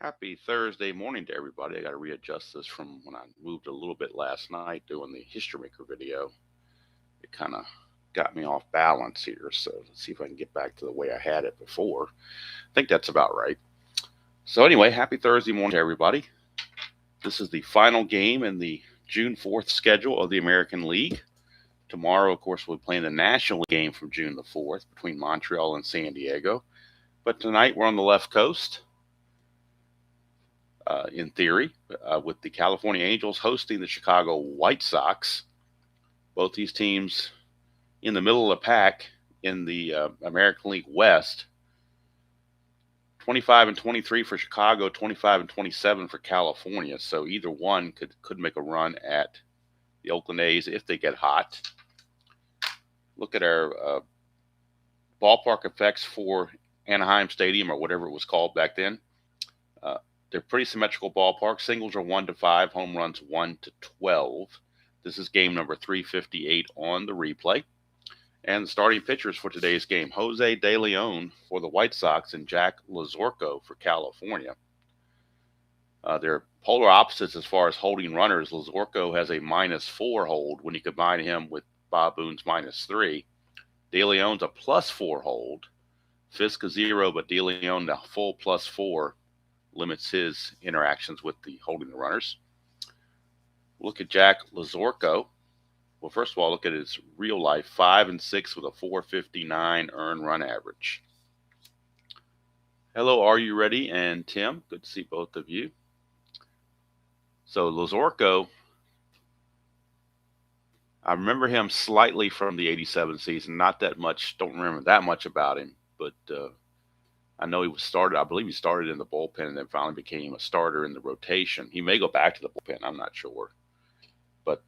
Happy Thursday morning to everybody. I got to readjust this from when I moved a little bit last night doing the History Maker video. It kind of got me off balance here. So let's see if I can get back to the way I had it before. I think that's about right. So, anyway, happy Thursday morning to everybody. This is the final game in the June 4th schedule of the American League. Tomorrow, of course, we'll be playing the National League game from June the 4th between Montreal and San Diego. But tonight we're on the left coast. In theory, with the California Angels hosting the Chicago White Sox. Both these teams in the middle of the pack in the American League West. 25 and 23 for Chicago, 25 and 27 for California. So either one could make a run at the Oakland A's if they get hot. Look at our ballpark effects for Anaheim Stadium, or whatever it was called back then. They're pretty symmetrical ballparks. Singles are 1 to 5, home runs 1 to 12. This is game number 358 on the replay. And the starting pitchers for today's game: Jose De Leon for the White Sox and Jack Lazorko for California. They're polar opposites as far as holding runners. Lazorko has a -4 hold when you combine him with Bob Boone's -3. De Leon's a +4 hold. Fisk a 0, but De Leon the full +4 limits his interactions with the holding the runners. Look at Jack Lazorko. Well, first of all, look at his real life: 5 and 6 with a .459 earned run average. Hello, are you ready? And Tim, good to see both of you. So Lazorko, I remember him slightly from the '87 season. Not that much. Don't remember that much about him, but I know I believe he started in the bullpen and then finally became a starter in the rotation. He may go back to the bullpen. I'm not sure. But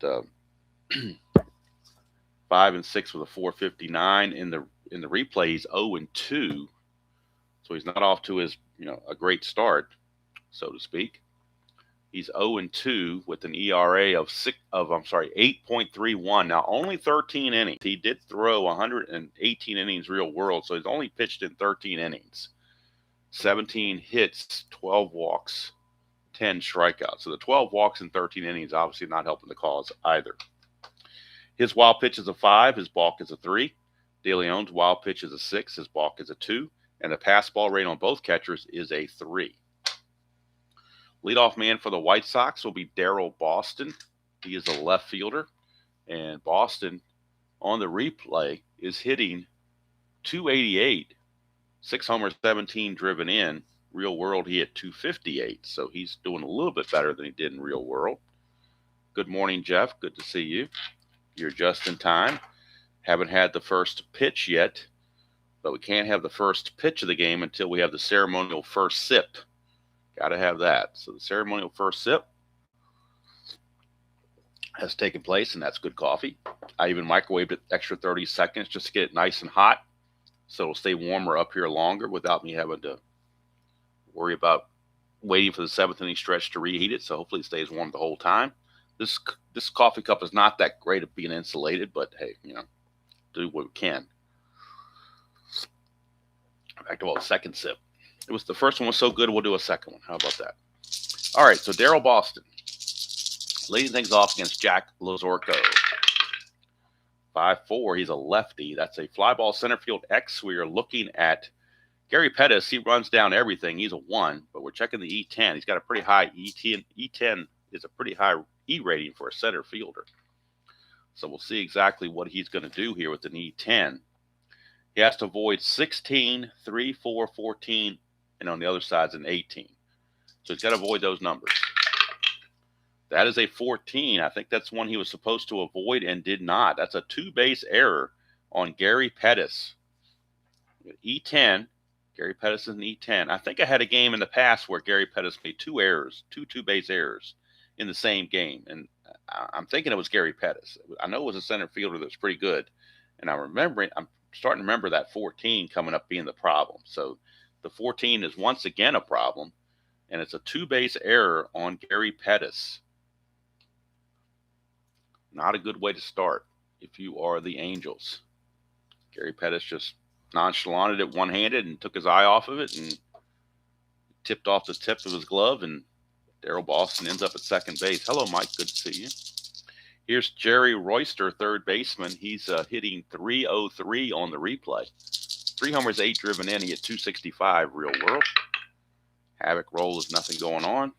5 and 6 with a .459 in the replay. He's 0 and 2, so he's not off to his a great start, so to speak. He's 0 and 2 with an ERA of 8.31. Now only 13 innings. He did throw 118 innings real world, so he's only pitched in 13 innings. 17 hits, 12 walks, 10 strikeouts. So the 12 walks in 13 innings obviously not helping the cause either. His wild pitch is a 5, his balk is a 3. De Leon's wild pitch is a 6, his balk is a 2. And the pass ball rate on both catchers is a 3. Leadoff man for the White Sox will be Darryl Boston. He is a left fielder. And Boston, on the replay, is hitting .288. 6 homers, 17 driven in. Real world, he hit .258. So he's doing a little bit better than he did in real world. Good morning, Jeff. Good to see you. You're just in time. Haven't had the first pitch yet, but we can't have the first pitch of the game until we have the ceremonial first sip. Got to have that. So the ceremonial first sip has taken place, and that's good coffee. I even microwaved it extra 30 seconds just to get it nice and hot, so it'll stay warmer up here longer without me having to worry about waiting for the 7th inning stretch to reheat it. So hopefully it stays warm the whole time. This coffee cup is not that great at being insulated, but hey, do what we can. Back to the second sip. It was the first one was so good, we'll do a second one. How about that? All right, so Darryl Boston leading things off against Jack Lazorko. 5'4", he's a lefty. That's a fly ball center field X. We are looking at Gary Pettis. He runs down everything. He's a 1, but we're checking the E10. He's got a pretty high E10. E10 is a pretty high E rating for a center fielder. So we'll see exactly what he's going to do here with an E10. He has to avoid 16, 3, 4, 14, and on the other side is an 18. So he's got to avoid those numbers. That is a 14. I think that's one he was supposed to avoid and did not. That's a 2-base error on Gary Pettis. E10. Gary Pettis is an E10. I think I had a game in the past where Gary Pettis made 2 errors, 2 2-base errors in the same game. And I'm thinking it was Gary Pettis. I know it was a center fielder that was pretty good. And I'm starting to remember that 14 coming up being the problem. So the 14 is once again a problem, and it's a 2-base error on Gary Pettis. Not a good way to start if you are the Angels. Gary Pettis just nonchalanted it one-handed and took his eye off of it and tipped off the tip of his glove, and Darrell Boston ends up at second base. Hello, Mike. Good to see you. Here's Jerry Royster, third baseman. He's hitting .303 on the replay. 3 homers, 8 driven in. He hit .265 real world. Havoc roll is nothing going on.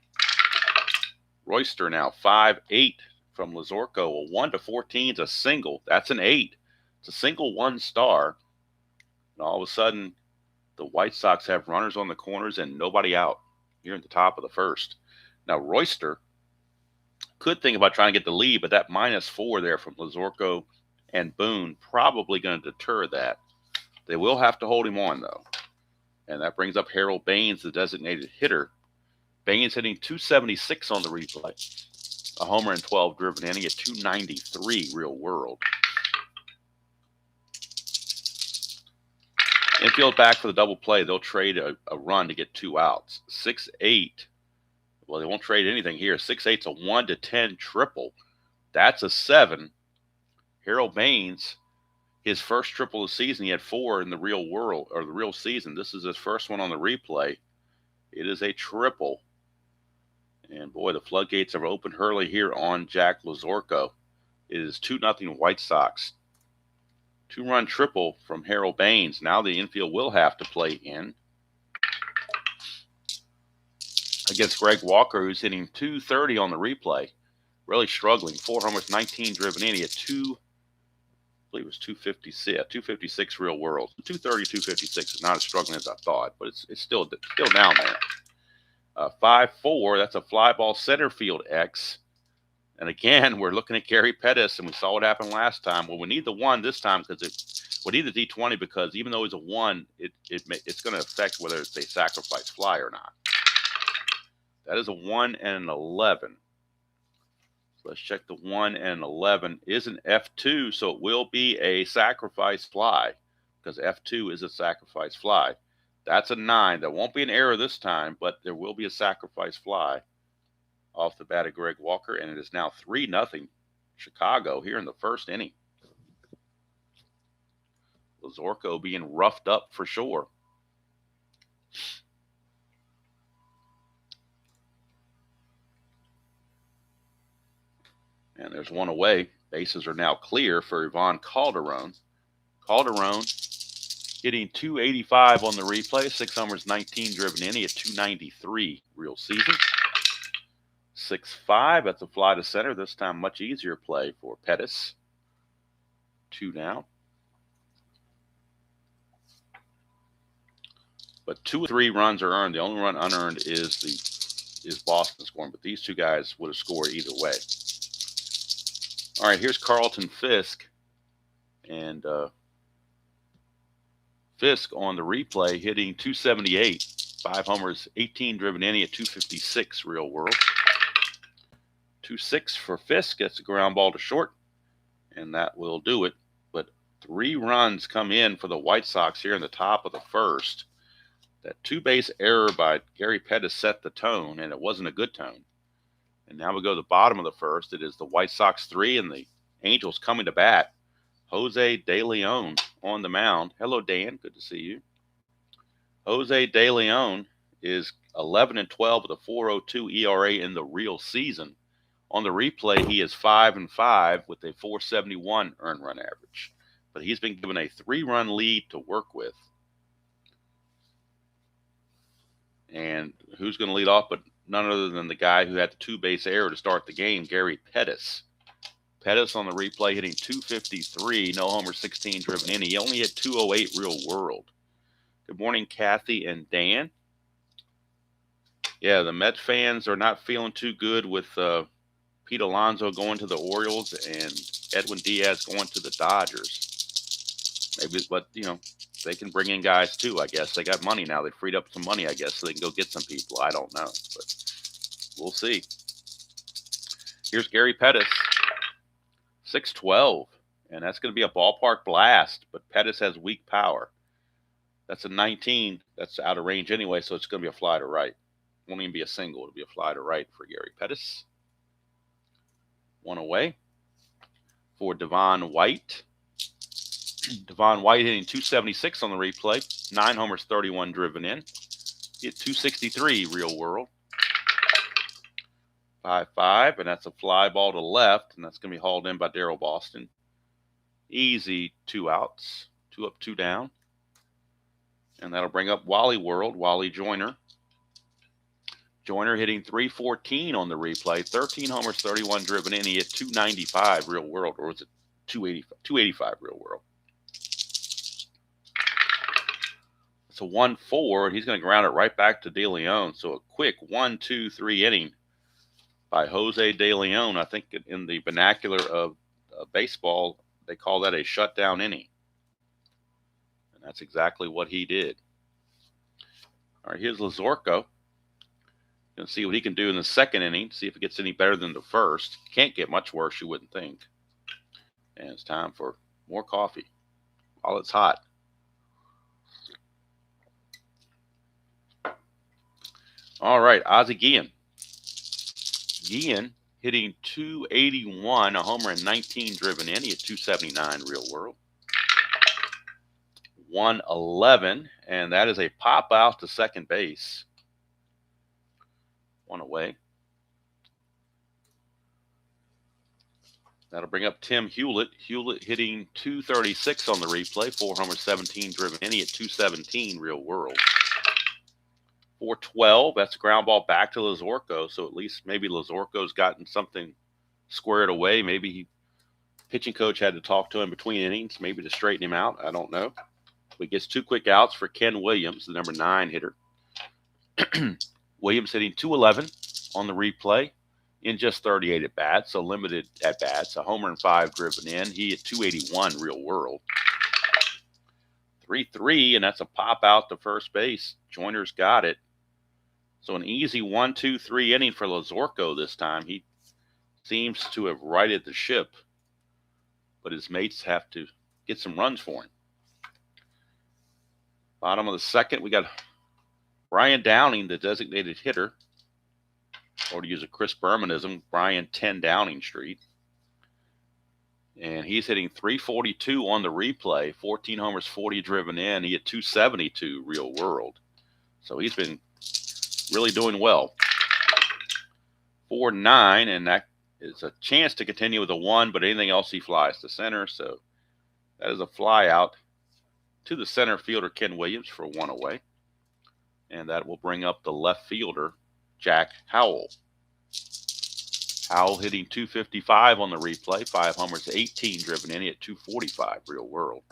Royster now 5-8 from Lazorko. A 1-14 is a single. That's an 8. It's a single 1 star. And all of a sudden, the White Sox have runners on the corners and nobody out here at the top of the first. Now, Royster could think about trying to get the lead, but that -4 there from Lazorko and Boone probably going to deter that. They will have to hold him on, though. And that brings up Harold Baines, the designated hitter. Baines hitting .276 on the replay. A homer and 12 driven in. He hit .293 real world. Infield back for the double play. They'll trade a run to get 2 outs. 6-8. Well, they won't trade anything here. 6-8's a 1-10 triple. That's a 7. Harold Baines, his first triple of the season, he had 4 in the real world, or the real season. This is his first one on the replay. It is a triple. And boy, the floodgates have opened early here on Jack Lazorko. It is 2-0 White Sox. 2-run triple from Harold Baines. Now the infield will have to play in against Greg Walker, who's hitting .230 on the replay. Really struggling. 4 homers, 19 driven in. He had I believe it was 256 real world. 230, 256 is not as struggling as I thought, but it's still down there. 5-4, that's a fly ball center field X. And again, we're looking at Gary Pettis, and we saw what happened last time. Well, we need the 1 this time because we need the D20 because even though it's a 1, it's going to affect whether it's a sacrifice fly or not. That is a 1 and an 11. So let's check the 1 and 11 is an F2, so it will be a sacrifice fly because F2 is a sacrifice fly. That's a 9. There won't be an error this time, but there will be a sacrifice fly off the bat of Greg Walker, and it is now 3-0 Chicago here in the first inning. Lazorko being roughed up for sure. And there's one away. Bases are now clear for Ivan Calderon. Calderon hitting .285 on the replay. 6 homers, 19 driven in. He had .293 real season. 6-5. That's a fly to center. This time much easier play for Pettis. 2 down. But 2 or 3 runs are earned. The only run unearned is Boston scoring. But these 2 guys would have scored either way. All right, here's Carlton Fisk. And Fisk on the replay hitting .278. 5 homers, 18 driven in. He at .256 real world. 2-6 for Fisk. Gets a ground ball to short. And that will do it. But 3 runs come in for the White Sox here in the top of the first. That 2-base error by Gary Pettis set the tone, and it wasn't a good tone. And now we go to the bottom of the first. It is the White Sox 3 and the Angels coming to bat. Jose De Leon on the mound. Hello, Dan. Good to see you. Jose De Leon is 11-12 with a 4.02 ERA in the real season. On the replay, he is 5-5 with a 4.71 earned run average. But he's been given a 3-run lead to work with. And who's going to lead off but none other than the guy who had the 2-base error to start the game, Gary Pettis. Pettis on the replay hitting .253, no homer, 16 driven in. He only hit .208 real world. Good morning, Kathy and Dan. Yeah, the Met fans are not feeling too good with Pete Alonso going to the Orioles and Edwin Diaz going to the Dodgers. Maybe, but, you know, they can bring in guys too, I guess. They got money now. They freed up some money, I guess, so they can go get some people. I don't know, but we'll see. Here's Gary Pettis, 6-12, and that's going to be a ballpark blast, but Pettis has weak power. That's a 19. That's out of range anyway, so it's going to be a fly to right. Won't even be a single. It'll be a fly to right for Gary Pettis. 1 away for Devon White. Devon White hitting .276 on the replay. 9 homers, 31 driven in. Hit 263 real world. 5-5, and that's a fly ball to left, and that's going to be hauled in by Daryl Boston. Easy 2 outs. 2 up, 2 down. And that'll bring up Wally World, Wally Joyner. Joyner hitting 314 on the replay. 13 homers, 31 driven in. He hit 295 real world, or was it 285 real world? It's a 1-4, and he's going to ground it right back to De Leon. So a quick 1-2-3 inning by Jose De Leon. I think in the vernacular of baseball, they call that a shutdown inning. And that's exactly what he did. All right, here's Lazorko. Going to see what he can do in the second inning, see if it gets any better than the first. Can't get much worse, you wouldn't think. And it's time for more coffee while it's hot. All right, Ozzie Guillen. Guillen hitting 281, a homer and 19 driven in. He had 279 real world. 111, and that is a pop out to second base. 1 away. That'll bring up Tim Hewlett. Hewlett hitting 236 on the replay. 4 homers, 17 driven in. He at 217 real world. 412. That's a ground ball back to Lazorko. So at least maybe Lazorko's gotten something squared away. Maybe pitching coach had to talk to him between innings, maybe to straighten him out. I don't know. But he gets 2 quick outs for Ken Williams, the number 9 hitter. Williams hitting 211 on the replay in just 38 at bats, so limited at bats. A homer and 5 driven in. He at 281 real world. 3-3, and that's a pop out to first base. Joyner's got it. So an easy 1-2-3 inning for Lazorko this time. He seems to have righted the ship, but his mates have to get some runs for him. Bottom of the second, we got Brian Downing, the designated hitter, or to use a Chris Bermanism, Brian 10 Downing Street. And he's hitting 342 on the replay, 14 homers, 40 driven in. He had 272 real world. So he's been really doing well. 4-9, and that is a chance to continue with a 1, but anything else he flies to center. So that is a fly out to the center fielder, Ken Williams, for 1 away. And that will bring up the left fielder, Jack Howell. Howell hitting 255 on the replay, 5 homers, 18 driven in. He at 245 real world.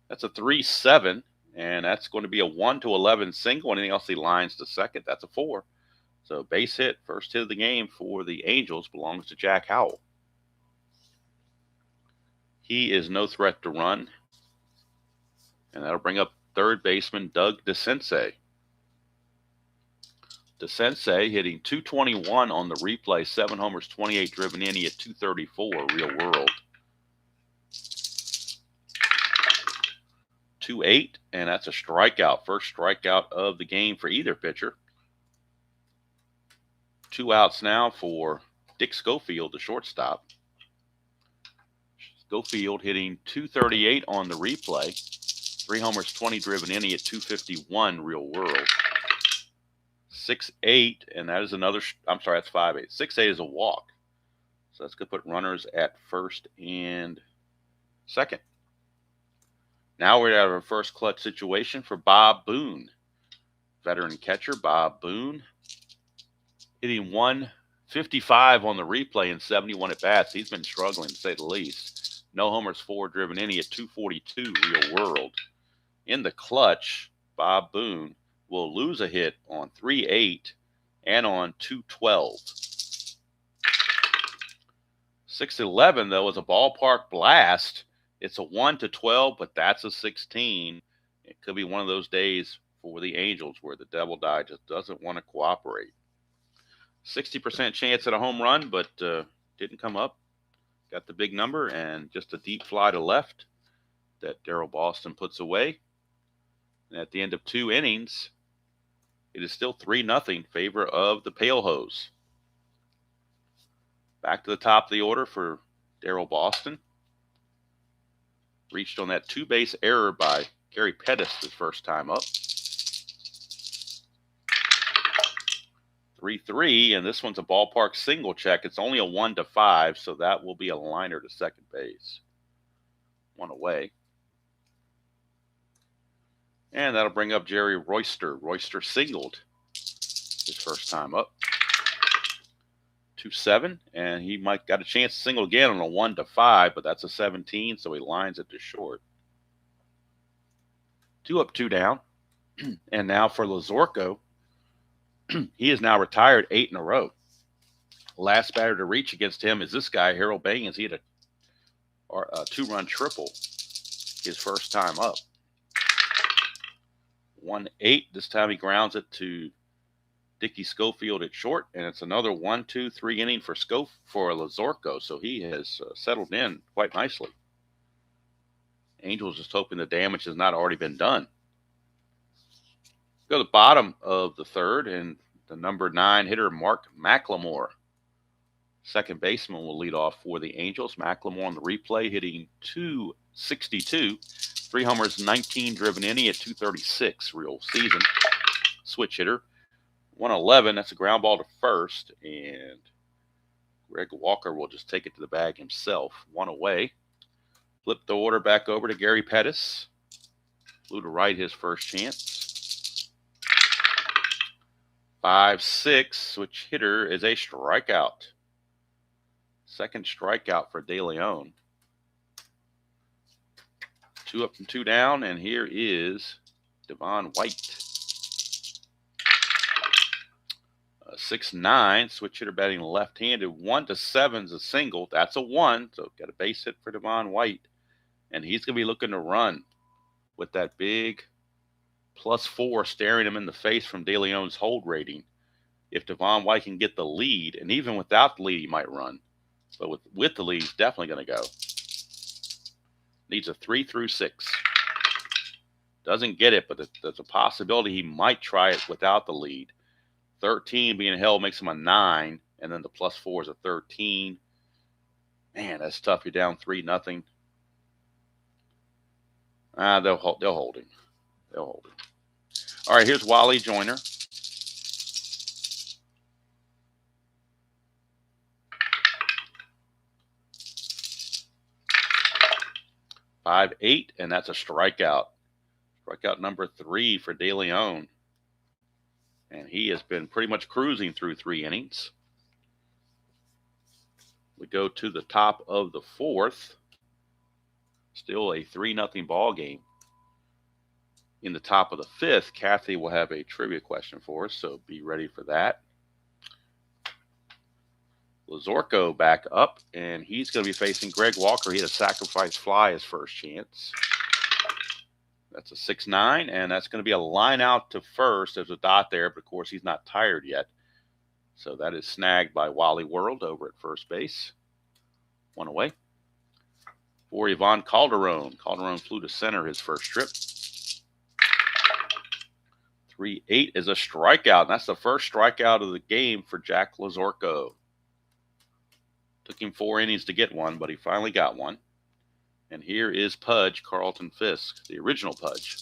That's a 3-7, and that's going to be a 1-11 single. Anything else he lines to second, that's a 4. So base hit, first hit of the game for the Angels belongs to Jack Howell. He is no threat to run. And that'll bring up third baseman Doug DeCinces. DeCinces hitting 221 on the replay, 7 homers, 28 driven in. He at 234 real world. 2-8, and that's a strikeout. First strikeout of the game for either pitcher. 2 outs now for Dick Schofield, the shortstop. Schofield hitting 238 on the replay. 3 homers, 20 driven in. He at 251 real world. 6-8, and that is another, I'm sorry, that's 5-8. 6-8 is a walk. So that's going to put runners at first and second. Now we're at our first clutch situation for Bob Boone. Veteran catcher Bob Boone hitting 155 on the replay in 71 at bats. He's been struggling, to say the least. No homers, 4 driven in. He at 242 real world. In the clutch, Bob Boone will lose a hit on 3-8 and on 2-12. 6-11, though, is a ballpark blast. It's a 1-12, but that's a 16. It could be one of those days for the Angels where the Devil Die just doesn't want to cooperate. 60% chance at a home run, but didn't come up. Got the big number and just a deep fly to left that Daryl Boston puts away. And at the end of 2 innings, it is still 3-0 favor of the Pale Hose. Back to the top of the order for Daryl Boston. Reached on that 2-base error by Gary Pettis his first time up. 3-3, and this one's a ballpark single check. It's only a 1-5, so that will be a liner to second base. One away. And that'll bring up Jerry Royster. Royster singled his first time up. 2-7, and he might got a chance to single again on a 1-5, but that's a 17, so he lines it to short. 2 up, 2 down. And now for Lazorko, he is now retired 8 in a row. Last batter to reach against him is this guy, Harold Bangans. He had a 2-run triple his first time up. 1-8. This time he grounds it to Dickie Schofield at short, and it's another 1-2-3 inning for Lazorko. So he has settled in quite nicely. Angels just hoping the damage has not already been done. Go to the bottom of the third, and the number 9 hitter, Mark McLemore. Second baseman will lead off for the Angels. McLemore on the replay hitting .262. 3 homers, 19 driven inning at .236 real season. Switch hitter. 111, that's a ground ball to first, and Greg Walker will just take it to the bag himself. 1 away. Flip the order back over to Gary Pettis. Flew to right his first chance. 5-6, switch hitter is a strikeout. Second strikeout for De Leon. 2 up and 2 down, and here is Devon White. 6-9, switch hitter batting left-handed. 1-7 is a single. That's a 1, so got a base hit for Devon White. And he's going to be looking to run with that big +4 staring him in the face from De Leon's hold rating. If Devon White can get the lead, and even without the lead, he might run. But with the lead, he's definitely going to go. Needs a 3 through 6. Doesn't get it, but there's a possibility he might try it without the lead. 13 being held makes him a 9, and then the +4 is a 13. Man, that's tough. You're down 3-0. They'll hold him. They'll hold him. All right, here's Wally Joyner. .58, and that's a strikeout. Strikeout number 3 for De Leon. And he has been pretty much cruising through 3 innings. We go to the top of the 4th. Still a 3-0 ball game. In the top of the 5th, Kathy will have a trivia question for us, so be ready for that. Lazorko back up, and he's going to be facing Greg Walker. He had a sacrifice fly his first chance. That's a 6-9, and that's going to be a line out to first. There's a dot there, but of course he's not tired yet. So that is snagged by Wally World over at first base. 1 away. For Ivan Calderon. Calderon flew to center his first trip. 3-8 is a strikeout, and that's the first strikeout of the game for Jack Lazorko. Took him 4 innings to get one, but he finally got one. And here is Pudge Carlton Fisk, the original Pudge.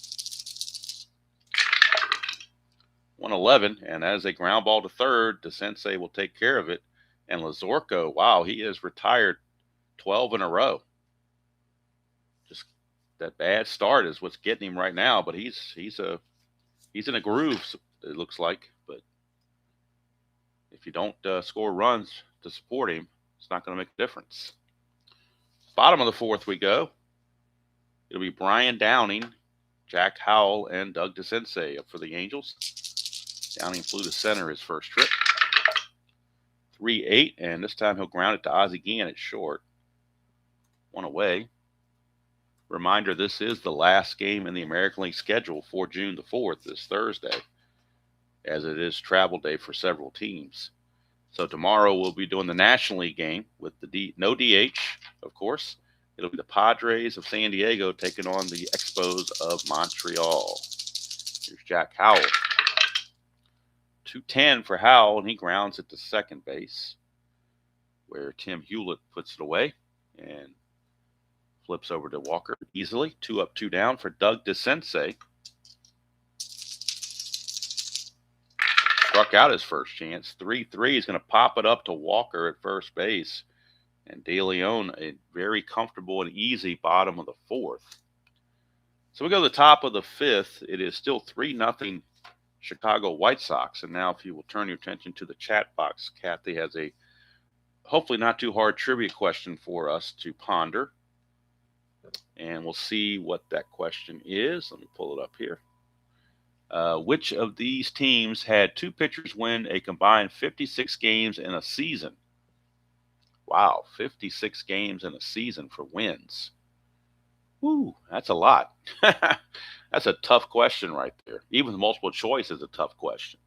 111, and as a ground ball to third, DeSensei will take care of it. And Lazorko, wow, he has retired 12 in a row. Just that bad start is what's getting him right now, but he's in a groove, it looks like. But if you don't score runs to support him, it's not going to make a difference. Bottom of the 4th we go. It'll be Brian Downing, Jack Howell, and Doug DeSensei up for the Angels. Downing flew to center his first trip. 3-8, and this time he'll ground it to Ozzie Guillen at short. 1 away. Reminder, this is the last game in the American League schedule for June the 4th, this Thursday, as it is travel day for several teams. So tomorrow we'll be doing the National League game with no DH, of course. It'll be the Padres of San Diego taking on the Expos of Montreal. Here's Jack Howell. 2-10 for Howell, and he grounds it to second base, where Tim Hewlett puts it away and flips over to Walker easily. 2 up, 2 down for Doug DeSensei. struck out his first chance. 3-3. He's going to pop it up to Walker at first base. And De Leon, a very comfortable and easy bottom of the fourth. So we go to the top of the fifth. It is still 3-0 Chicago White Sox. And now if you will turn your attention to the chat box, Kathy has a hopefully not too hard trivia question for us to ponder. And we'll see what that question is. Let me pull it up here. Which of these teams had two pitchers win a combined 56 games in a season? Wow, 56 games in a season for wins. Woo, that's a lot. That's a tough question right there. Even the multiple choice is a tough question.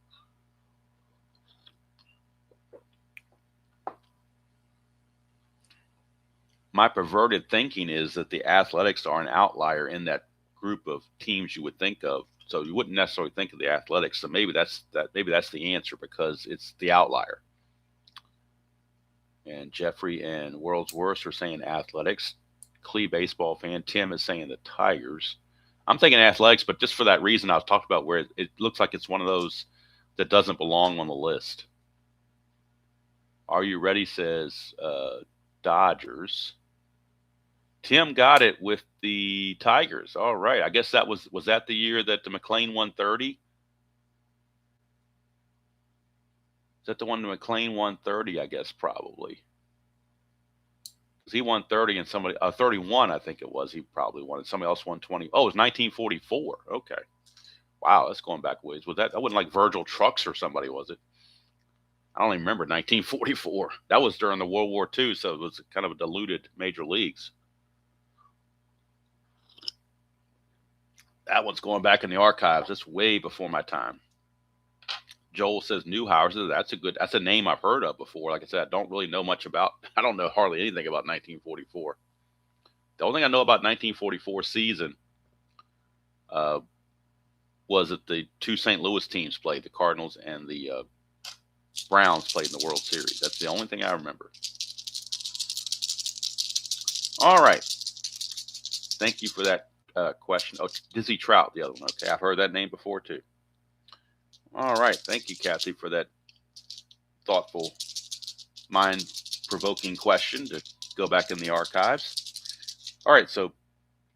My perverted thinking is that the Athletics are an outlier in that group of teams you would think of. So you wouldn't necessarily think of the Athletics. So maybe that's the answer because it's the outlier. And Jeffrey and World's Worst are saying Athletics. Clee baseball fan Tim is saying the Tigers. I'm thinking Athletics, but just for that reason I was talking about, where it looks like it's one of those that doesn't belong on the list. Are you ready? Says Dodgers. Tim got it with the Tigers. All right. I guess that was that the year that the McLean won 30? Is that the one that McLean won 30? I guess probably. Because he won 30 and somebody 31, I think it was. He probably won it. Somebody else won 20. Oh, it was 1944. Okay. Wow, that's going back ways. Was that wasn't like Virgil Trucks or somebody, was it? I don't even remember 1944. That was during the World War II, so it was kind of a diluted major leagues. That one's going back in the archives. That's way before my time. Joel says Newhouser. That's a name I've heard of before. Like I said, I don't really know much about. I don't know hardly anything about 1944. The only thing I know about 1944 season was that the two St. Louis teams played, the Cardinals and the Browns played in the World Series. That's the only thing I remember. All right. Thank you for that question. Oh, Dizzy Trout, the other one. Okay, I've heard that name before too. All right. Thank you, Kathy, for that thoughtful, mind-provoking question to go back in the archives. All right, so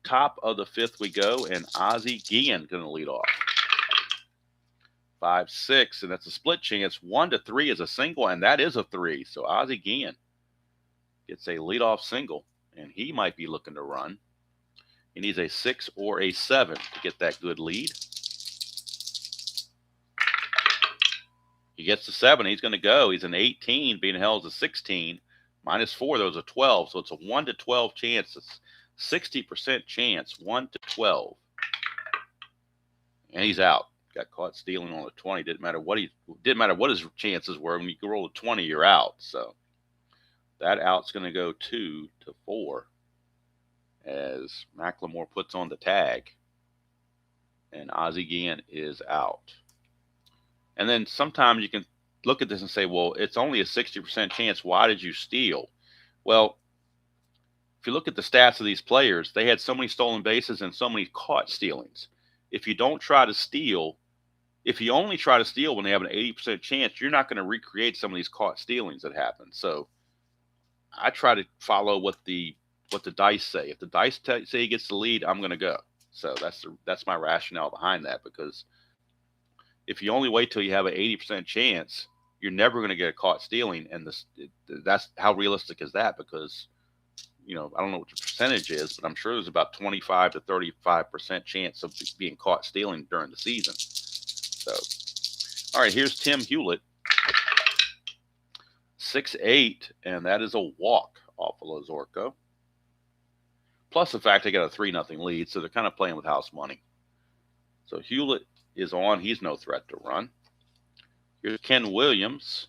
top of the fifth we go, and Ozzie Guillen going to lead off. 5-6, and that's a split chance. 1-3 is a single, and that is a 3. So Ozzie Guillen gets a leadoff single, and he might be looking to run. He needs a 6 or a 7 to get that good lead. He gets the 7. He's going to go. He's an 18, being held as a 16. -4, there was a 12. So it's a 1-12 chance. It's 60% chance, 1-12. And he's out. Got caught stealing on a 20. Didn't matter what his chances were. When you can roll a 20, you're out. So that out's going to go 2-4 as McLemore puts on the tag. And Ozzie Guillen is out. And then sometimes you can look at this and say, well, it's only a 60% chance. Why did you steal? Well, if you look at the stats of these players, they had so many stolen bases and so many caught stealings. If you don't try to steal, if you only try to steal when they have an 80% chance, you're not going to recreate some of these caught stealings that happen. So I try to follow what the dice say. If the dice say he gets the lead, I'm going to go. So that's my rationale behind that, because if you only wait till you have an 80% chance, you're never going to get a caught stealing. And that's how realistic is that? Because, I don't know what the percentage is, but I'm sure there's about 25 to 35% chance of being caught stealing during the season. So, all right, here's Tim Hewlett. 6-8, and that is a walk off of Lozorco. Plus the fact they got a 3-0 lead, so they're kind of playing with house money. So Hewlett is on. He's no threat to run. Here's Ken Williams.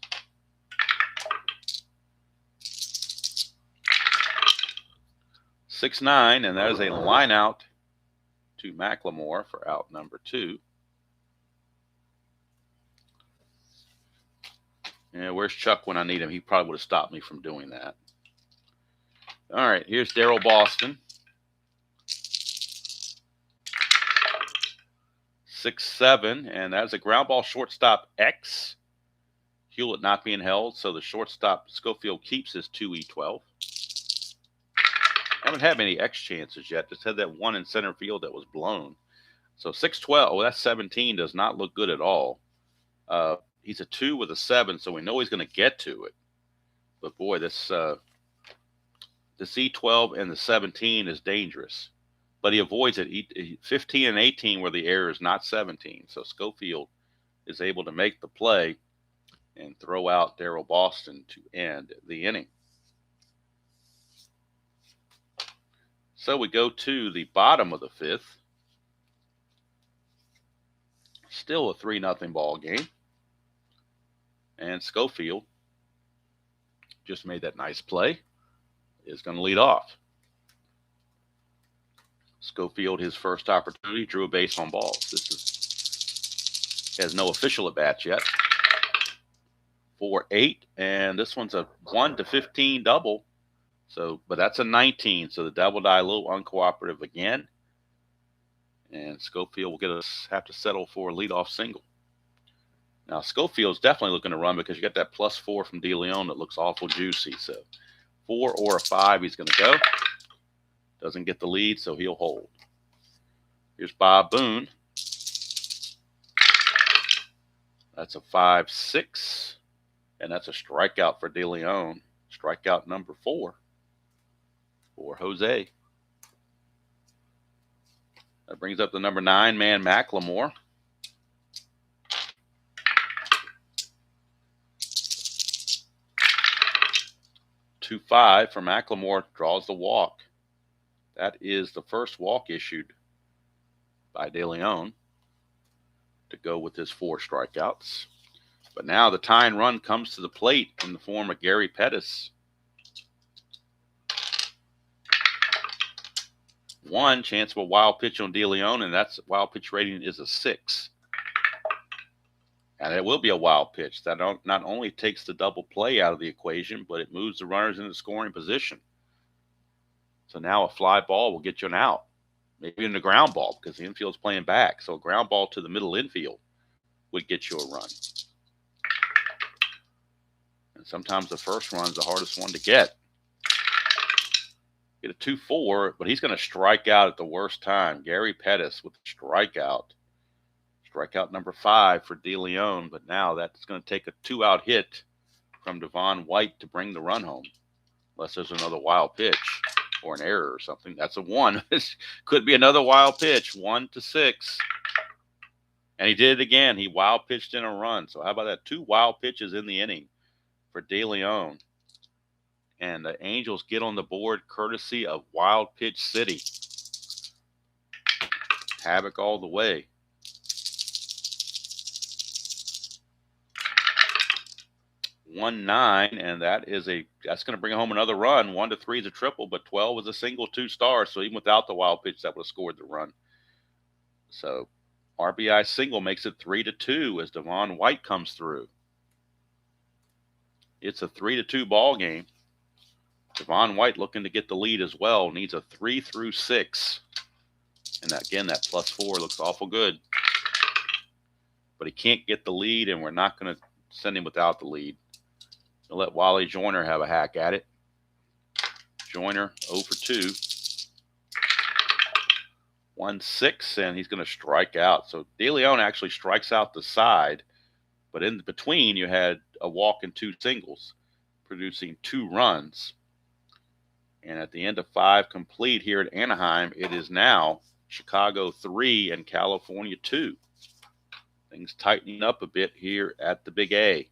6-9, and that is a line out to McLemore for out number 2. Yeah, where's Chuck when I need him? He probably would have stopped me from doing that. All right, here's Daryl Boston. 6-7, and that's a ground ball shortstop X. Hewlett not being held, so the shortstop Schofield keeps his 2E12. Haven't had many X chances yet. Just had that one in center field that was blown. So 6-12, oh, that's 17, does not look good at all. He's a 2 with a 7, so we know he's going to get to it. But boy, this E12 and the 17 is dangerous. But he avoids it. 15 and 18 were the errors, not 17. So Schofield is able to make the play and throw out Darryl Boston to end the inning. So we go to the bottom of the 5th. Still a 3-0 ball game. And Schofield just made that nice play. Is going to lead off. Schofield, his first opportunity, drew a base on balls. Has no official at bats yet. 4-8, and this one's a 1-15 double. So, but that's a 19. So the double die a little uncooperative again, and Schofield will have to settle for a leadoff single. Now Schofield's definitely looking to run because you got that +4 from DeLeon that looks awful juicy. So 4 or a 5, he's going to go. Doesn't get the lead, so he'll hold. Here's Bob Boone. That's a 5-6, and that's a strikeout for DeLeon. Strikeout number 4 for Jose. That brings up the number 9 man, McLemore. Two 5 for McLemore, draws the walk. That is the first walk issued by DeLeon to go with his 4 strikeouts. But now the tying run comes to the plate in the form of Gary Pettis. 1 chance of a wild pitch on DeLeon, and that's wild pitch rating is a 6. And it will be a wild pitch. That not only takes the double play out of the equation, but it moves the runners into scoring position. So now a fly ball will get you an out. Maybe in the ground ball because the infield's playing back. So a ground ball to the middle infield would get you a run. And sometimes the first run is the hardest one to get. Get a 2-4, but he's going to strike out at the worst time. Gary Pettis with a strikeout. Strikeout number 5 for DeLeon, but now that's going to take a 2-out hit from Devon White to bring the run home. Unless there's another wild pitch or an error or something. That's a 1. Could be another wild pitch. 1-6. And he did it again. He wild pitched in a run. So how about that? 2 wild pitches in the inning for DeLeon. And the Angels get on the board courtesy of Wild Pitch City. Havoc all the way. 1-9, and that's going to bring home another run. 1-3 is a triple, but 12 was a single 2 stars. So even without the wild pitch, that would have scored the run. So RBI single makes it 3-2 as Devon White comes through. It's a 3-2 ball game. Devon White looking to get the lead as well. Needs a 3 through 6. And again, that +4 looks awful good. But he can't get the lead, and we're not going to send him without the lead. We'll let Wally Joyner have a hack at it. Joyner 0 for 2. 1-6, and he's going to strike out. So DeLeon actually strikes out the side, but in between you had a walk and 2 singles, producing 2 runs. And at the end of 5 complete here at Anaheim, it is now Chicago 3 and California 2. Things tightening up a bit here at the Big A.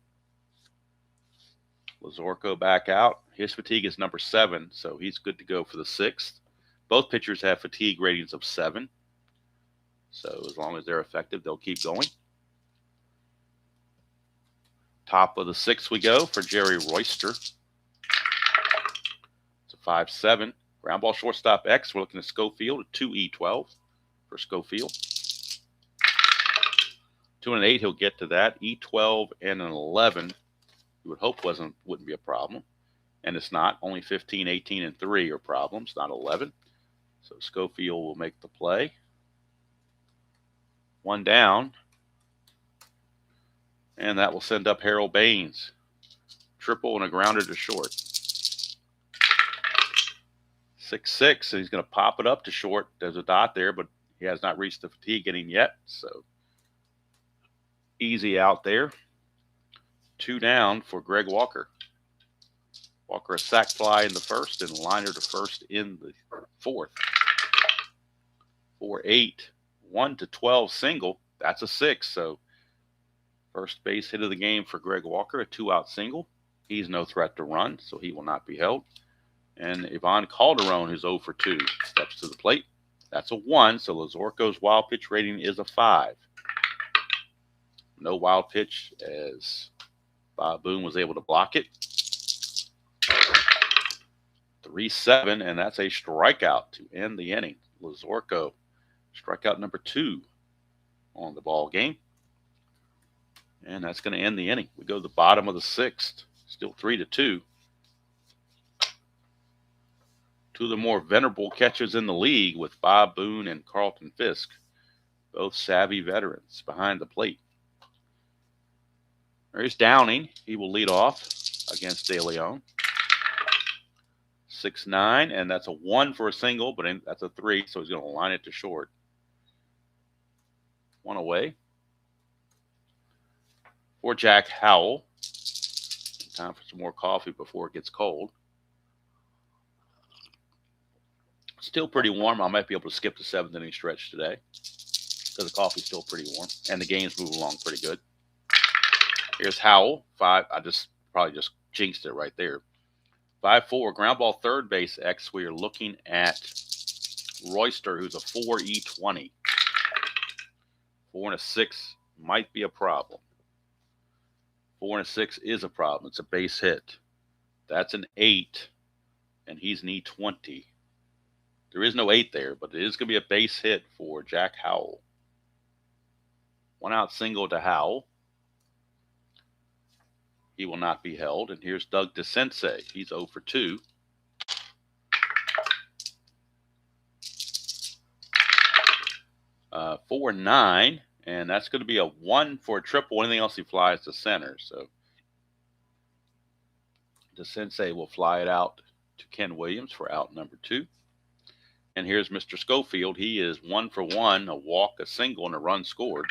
Lazorko back out. His fatigue is number 7, so he's good to go for the 6th. Both pitchers have fatigue ratings of 7. So as long as they're effective, they'll keep going. Top of the 6th we go for Jerry Royster. It's a 5-7. Ground ball shortstop X. We're looking at Schofield, a 2E12 for Schofield. 2 and 8, he'll get to that. E12 and an 11. You would hope wouldn't be a problem. And it's not. Only 15, 18, and 3 are problems, not 11. So Schofield will make the play. One down. And that will send up Harold Baines. Triple and a grounder to short. 6-6, and he's going to pop it up to short. There's a dot there, but he has not reached the fatigue inning yet, so easy out there. 2 down for Greg Walker. Walker a sac fly in the first and liner to first in the fourth. 4-8, 1-12 single. That's a 6, so first base hit of the game for Greg Walker, a 2-out single. He's no threat to run, so he will not be held. And Ivan Calderon, who's 0 for 2, steps to the plate. That's a 1, so Lazorco's wild pitch rating is a 5. No wild pitch as Bob Boone was able to block it. 3-7, and that's a strikeout to end the inning. Lazorco, strikeout number 2 on the ball game. And that's going to end the inning. We go to the bottom of the 6th, still 3-2. Two of the more venerable catchers in the league with Bob Boone and Carlton Fisk, both savvy veterans behind the plate. There's Downing. He will lead off against De Leon. 6-9, and that's a 1 for a single, but that's a 3, so he's going to line it to short. 1 away for Jack Howell. Time for some more coffee before it gets cold. Still pretty warm. I might be able to skip the 7th inning stretch today because the coffee's still pretty warm and the game's moving along pretty good. Here's Howell, 5. I probably just jinxed it right there. 5-4, ground ball third base X. We are looking at Royster, who's a 4E20. 4 and a 6 might be a problem. 4 and a 6 is a problem. It's a base hit. That's an 8, and he's an E20. There is no 8 there, but it is going to be a base hit for Jack Howell. 1 out single to Howell. He will not be held. And here's Doug DeSensei. He's 0 for 2. Uh, 4-9, and that's going to be a 1 for a triple. Anything else he flies to center. So DeSensei will fly it out to Ken Williams for out number 2. And here's Mr. Schofield. He is 1 for 1, a walk, a single, and a run scored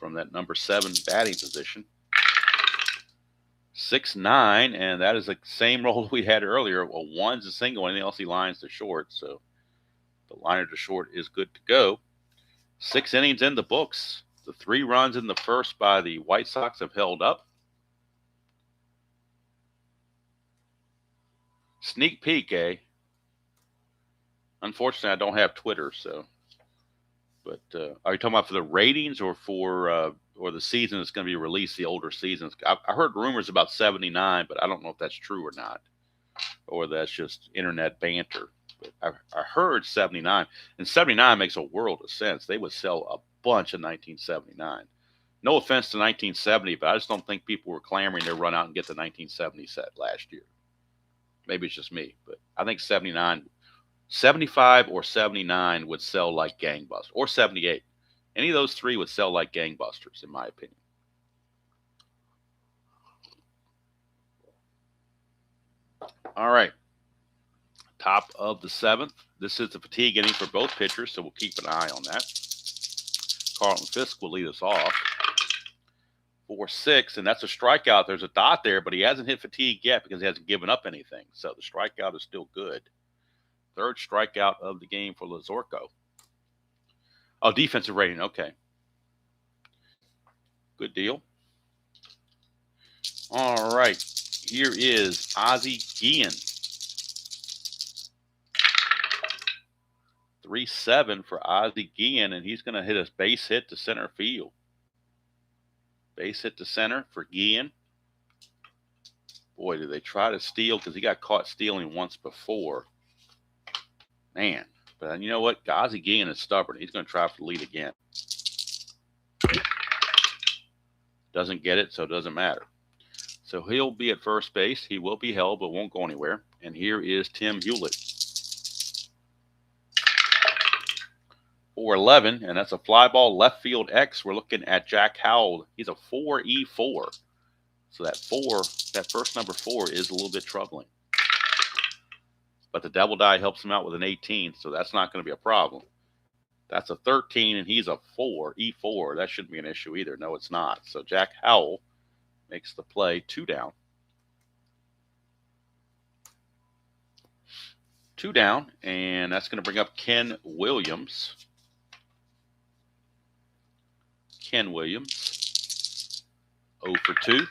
from that number 7 batting position. 6-9, and that is the same roll we had earlier. A 1's a single, anything else he lines to short. So the liner to short is good to go. 6 innings in the books. The 3 runs in the first by the White Sox have held up. Sneak peek, eh? Unfortunately, I don't have Twitter, so. But are you talking about for the ratings or for or the season that's going to be released, the older seasons? I heard rumors about 79, but I don't know if that's true or not, or that's just internet banter. But I heard 79, and 79 makes a world of sense. They would sell a bunch in 1979. No offense to 1970, but I just don't think people were clamoring to run out and get the 1970 set last year. Maybe it's just me, but I think 79, 75 or 79 would sell like gangbusters, or 78. Any of those 3 would sell like gangbusters, in my opinion. All right. Top of the 7th. This is the fatigue inning for both pitchers, so we'll keep an eye on that. Carlton Fisk will lead us off. 4-6, and that's a strikeout. There's a dot there, but he hasn't hit fatigue yet because he hasn't given up anything. So the strikeout is still good. 3rd strikeout of the game for Lazorco. Oh, defensive rating. Okay. Good deal. All right. Here is Ozzie Guillen. 3-7 for Ozzie Guillen, and he's going to hit a base hit to center field. Base hit to center for Guillen. Boy, did they try to steal, because he got caught stealing once before. Man. But you know what? Ozzie Guillen is stubborn. He's going to try for the lead again. Doesn't get it, so it doesn't matter. So he'll be at first base. He will be held, but won't go anywhere. And here is Tim Hewlett. 411, and that's a fly ball left field X. We're looking at Jack Howell. He's a 4E4. So that first number 4 is a little bit troubling. But the double die helps him out with an 18, so that's not going to be a problem. That's a 13, and he's a 4E4. That shouldn't be an issue either. No, it's not. So Jack Howell makes the play 2 down. 2 down, and that's going to bring up Ken Williams. Ken Williams, 0 for 2.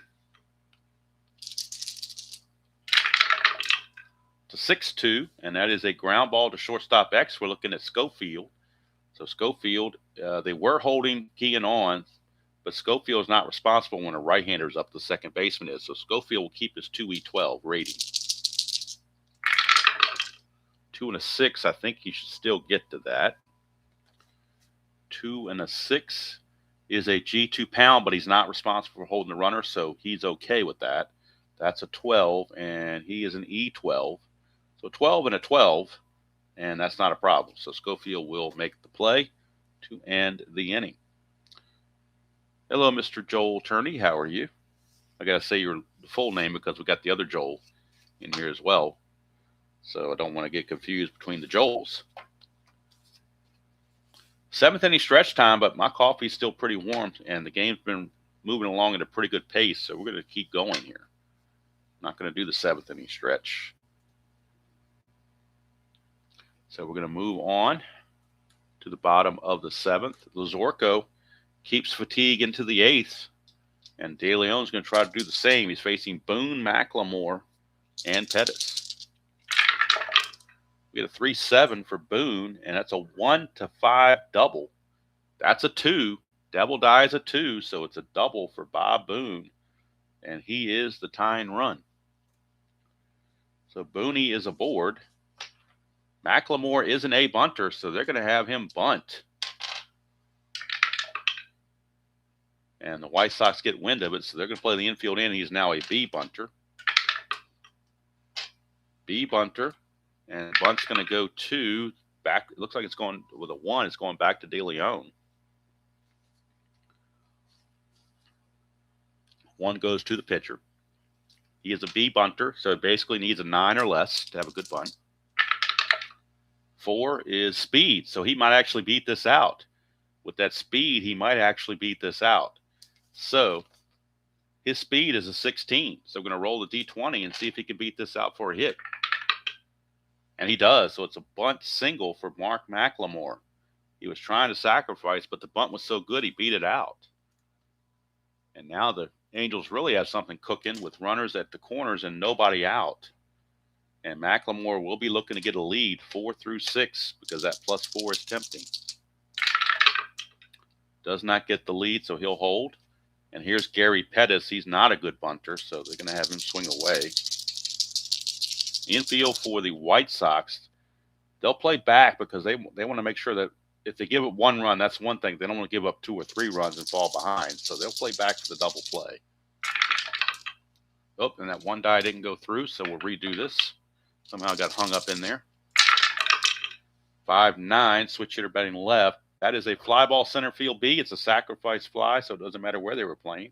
To 6-2, and that is a ground ball to shortstop X. We're looking at Schofield. So Schofield, they were holding Kean on, but Schofield is not responsible when a right-hander is up the second baseman is. So Schofield will keep his 2E12 rating. 2 and a 6, I think he should still get to that. 2 and a 6 is a G2 pound, but he's not responsible for holding the runner, so he's okay with that. That's a 12, and he is an E12. So 12 and a 12, and that's not a problem. So Schofield will make the play to end the inning. Hello, Mr. Joel Turney. How are you? I got to say your full name because we got the other Joel in here as well. So I don't want to get confused between the Joels. 7th inning stretch time, but my coffee's still pretty warm, and the game's been moving along at a pretty good pace, so we're going to keep going here. Not going to do the 7th inning stretch. So we're going to move on to the bottom of the 7th. Lazorko keeps fatigue into the 8th, and De Leon's going to try to do the same. He's facing Boone, McLemore, and Pettis. We get a 3-7 for Boone, and that's a 1-5 double. That's a 2. Double die is a 2, so it's a double for Bob Boone, and he is the tying run. So Booney is aboard. McLemore is an A bunter, so they're going to have him bunt. And the White Sox get wind of it, so they're going to play the infield in. He's now a B bunter. B bunter. And bunt's going to go to back. It looks like it's going with a 1. It's going back to De Leon. 1 goes to the pitcher. He is a B bunter, so it basically needs a 9 or less to have a good bunt. 4 is speed, so he might actually beat this out. With that speed, he might actually beat this out. So his speed is a 16. So we're going to roll the D20 and see if he can beat this out for a hit. And he does. So it's a bunt single for Mark McLemore. He was trying to sacrifice, but the bunt was so good he beat it out. And now the Angels really have something cooking with runners at the corners and nobody out. And McLemore will be looking to get a lead 4 through 6 because that +4 is tempting. Does not get the lead, so he'll hold. And here's Gary Pettis. He's not a good bunter, so they're going to have him swing away. Infield for the White Sox, they'll play back because they want to make sure that if they give up 1 run, that's one thing. They don't want to give up 2 or 3 runs and fall behind. So they'll play back for the double play. Oh, and that 1 die didn't go through, so we'll redo this. Somehow got hung up in there. 5-9, switch hitter batting left. That is a fly ball center field B. It's a sacrifice fly, so it doesn't matter where they were playing.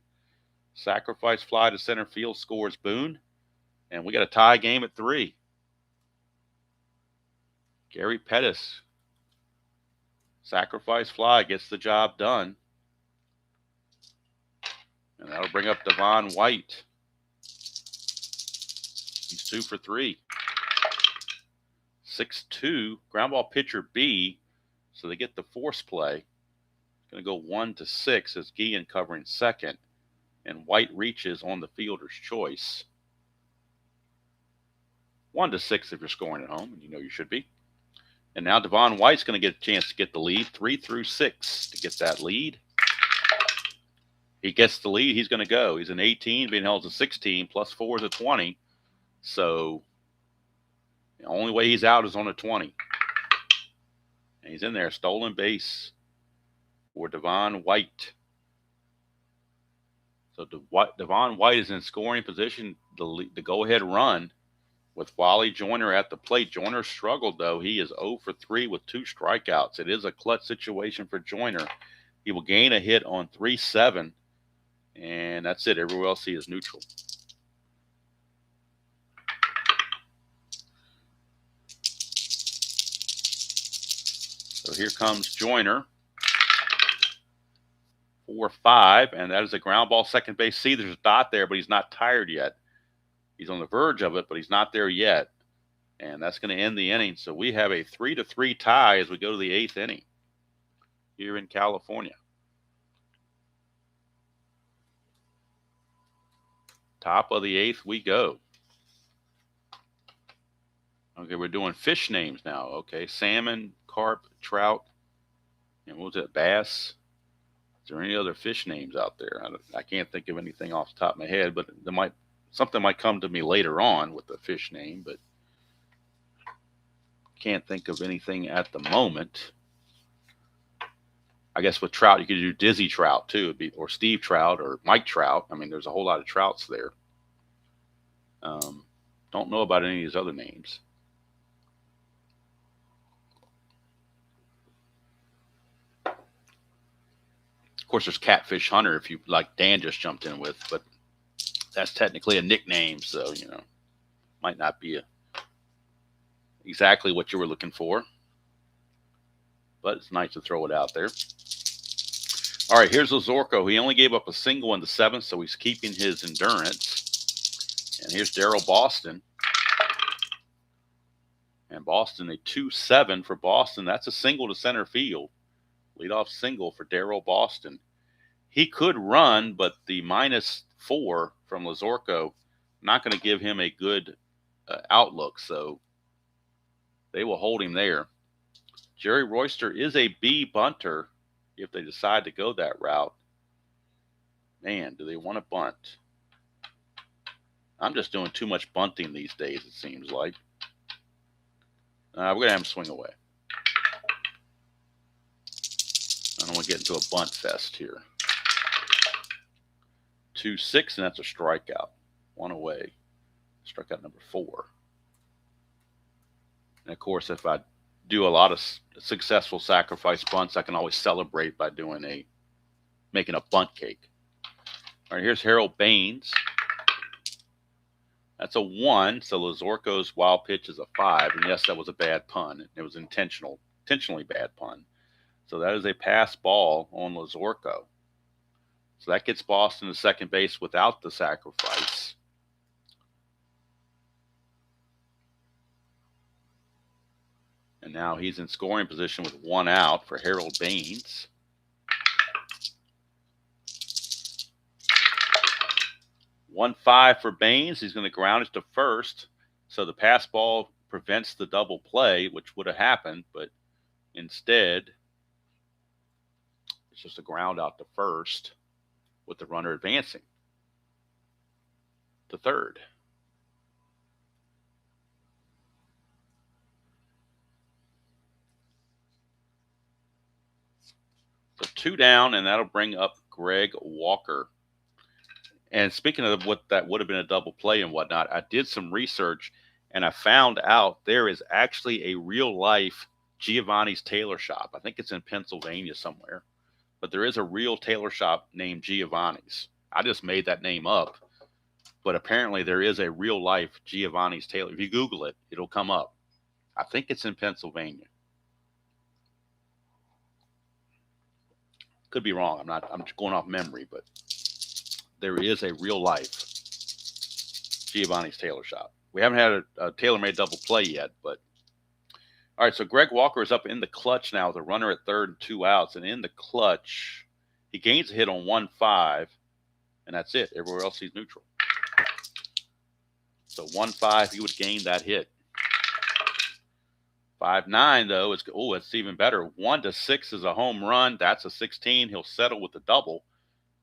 Sacrifice fly to center field scores Boone. And we got a tie game at 3. Gary Pettis. Sacrifice fly gets the job done. And that'll bring up Devon White. He's 2 for 3. 6-2. Ground ball pitcher B. So they get the force play. It's going to go 1-6 as Guillen covering second. And White reaches on the fielder's choice. 1-6 if you're scoring at home, and you know you should be. And now Devon White's going to get a chance to get the lead, 3 through 6 to get that lead. He gets the lead, he's going to go. He's an 18, being held as a 16, +4 is a 20. So the only way he's out is on a 20. And he's in there, stolen base for Devon White. So Devon White is in scoring position, the go-ahead run. with Wally Joyner at the plate. Joyner struggled, though. He is 0 for 3 with 2 strikeouts. It is a clutch situation for Joyner. He will gain a hit on 3-7, and that's it. Everywhere else he is neutral. So here comes Joyner. 4-5, and that is a ground ball, second base. See, there's a dot there, but he's not tired yet. He's on the verge of it, but he's not there yet. And that's going to end the inning. So we have a 3-3 tie as we go to the 8th inning here in California. Top of the 8th we go. Okay, we're doing fish names now. Okay, salmon, carp, trout, and what was it, bass? Is there any other fish names out there? I can't think of anything off the top of my head, but something might come to me later on with the fish name, but can't think of anything at the moment. I guess with trout, you could do Dizzy Trout too, or Steve Trout or Mike Trout. I mean, there's a whole lot of trouts there. Don't know about any of these other names. Of course, there's Catfish Hunter, if you like Dan just jumped in with, but that's technically a nickname, so might not be exactly what you were looking for, but it's nice to throw it out there. All right, here's Lazorko. He only gave up a single in the 7th, so he's keeping his endurance. And here's Darryl Boston. And Boston, a 2-7 for Boston. That's a single to center field. Leadoff single for Darryl Boston. He could run, but the -4 from Lazorko not going to give him a good outlook, so they will hold him there. Jerry Royster is a B bunter if they decide to go that route. Man, do they want to bunt? I'm just doing too much bunting these days, it seems like. We're going to have him swing away. I don't want to get into a bunt fest here. 2-6, and that's a strikeout. 1 away. Strikeout number 4. And of course, if I do a lot of successful sacrifice bunts, I can always celebrate by making a bunt cake. All right, here's Harold Baines. That's a 1, so Lazorko's wild pitch is a 5. And yes, that was a bad pun. It was intentionally bad pun. So that is a pass ball on Lazorko. So that gets Boston to second base without the sacrifice. And now he's in scoring position with 1 out for Harold Baines. One 5 for Baines. He's going to ground it to first. So the pass ball prevents the double play, which would have happened, but instead, it's just a ground out to first with the runner advancing to third. So 2 down, and that'll bring up Greg Walker. And speaking of what that would have been a double play and whatnot, I did some research, and I found out there is actually a real-life Giovanni's Tailor Shop. I think it's in Pennsylvania somewhere. But there is a real tailor shop named Giovanni's. I just made that name up. But apparently there is a real-life Giovanni's Tailor. If you Google it, it'll come up. I think it's in Pennsylvania. Could be wrong. I'm going off memory, but there is a real-life Giovanni's Tailor Shop. We haven't had a tailor-made double play yet, but all right, so Greg Walker is up in the clutch now with a runner at third and 2 outs. And in the clutch, he gains a hit on 1-5, and that's it. Everywhere else he's neutral. So 1-5, he would gain that hit. 5-9, though, it's even better. 1-6 is a home run. That's a 16. He'll settle with the double.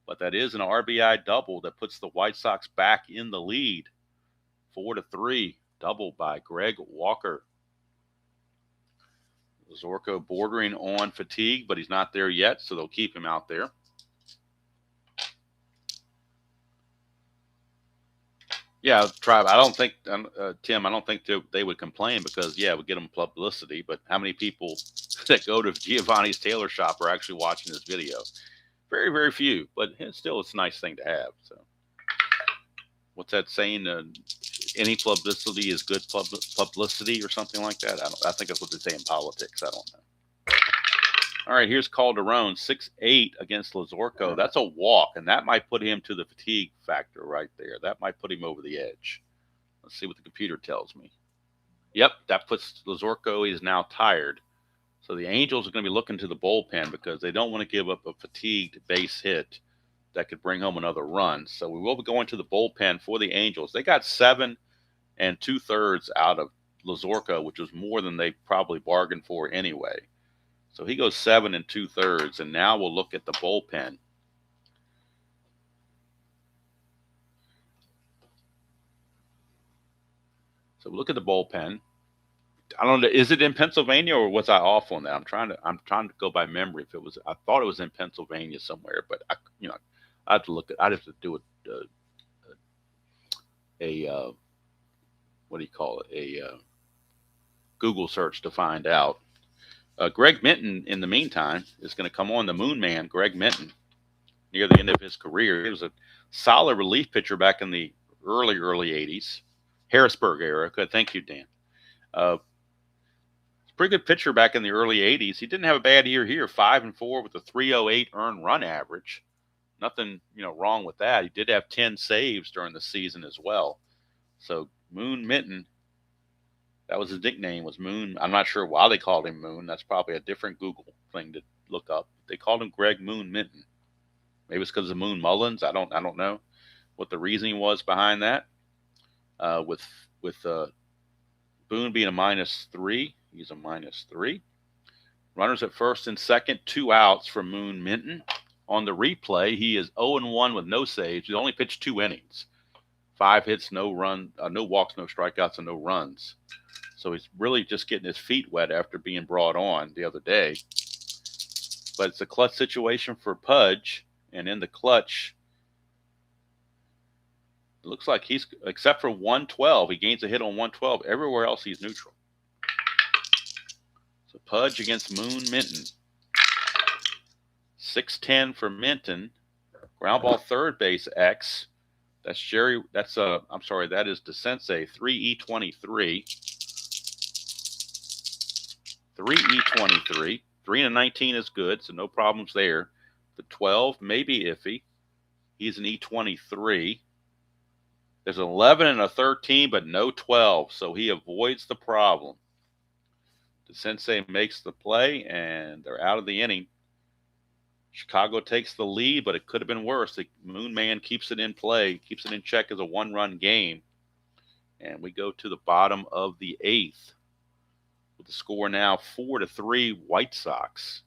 But that is an RBI double that puts the White Sox back in the lead. 4-3, double by Greg Walker. Zorko bordering on fatigue, but he's not there yet, so they'll keep him out there. Yeah, Tribe. I don't think Tim. I don't think they would complain because yeah, we get them publicity. But how many people that go to Giovanni's tailor shop are actually watching this video? Very, very few. But still, it's a nice thing to have. So, what's that saying? Any publicity is good publicity, or something like that. I think that's what they say in politics. I don't know. All right, here's Calderon, 6'8" against Lazorko. That's a walk, and that might put him to the fatigue factor right there. That might put him over the edge. Let's see what the computer tells me. Yep, that puts Lazorko. He's now tired. So the Angels are going to be looking to the bullpen because they don't want to give up a fatigued base hit that could bring home another run. So we will be going to the bullpen for the Angels. They got 7 2/3 out of Lazorko, which was more than they probably bargained for anyway. So he goes 7 2/3, and now we'll look at the bullpen. So we look at the bullpen. I don't know. Is it in Pennsylvania or was I off on that? I'm trying to go by memory. If it was, I thought it was in Pennsylvania somewhere, but I have to look at. I'd have to do a what do you call it? A Google search to find out. Greg Minton, in the meantime, is going to come on. The Moon Man, Greg Minton, near the end of his career. He was a solid relief pitcher back in the early '80s, Harrisburg era. Good, thank you, Dan. Pretty good pitcher back in the early '80s. He didn't have a bad year here, 5-4 with a 308 earned run average. Nothing, wrong with that. He did have 10 saves during the season as well. So Moon Minton, that was his nickname, was Moon. I'm not sure why they called him Moon. That's probably a different Google thing to look up. They called him Greg Moon Minton. Maybe it's because of Moon Mullins. I don't know what the reasoning was behind that. With Boone being a -3, he's a -3. Runners at first and second, 2 outs for Moon Minton. On the replay, he is 0-1 with no saves. He only pitched 2 innings, 5 hits, no walks, no strikeouts, and no runs. So he's really just getting his feet wet after being brought on the other day. But it's a clutch situation for Pudge, and in the clutch, it looks like he's, except for 112, he gains a hit on 112. Everywhere else, he's neutral. So Pudge against Moon Minton. 6-10 for Minton. Ground ball third base X. That's Jerry. That's I'm sorry. That is DeSensei 3E23. 3E23. 3-19 is good, so no problems there. The 12 may be iffy. He's an E23. There's an 11 and a 13, but no 12, so he avoids the problem. DeSensei makes the play, and they're out of the inning. Chicago takes the lead, but it could have been worse. The Moon Man keeps it in play, keeps it in check as a 1-run game. And we go to the bottom of the 8th with the score now 4-3 White Sox.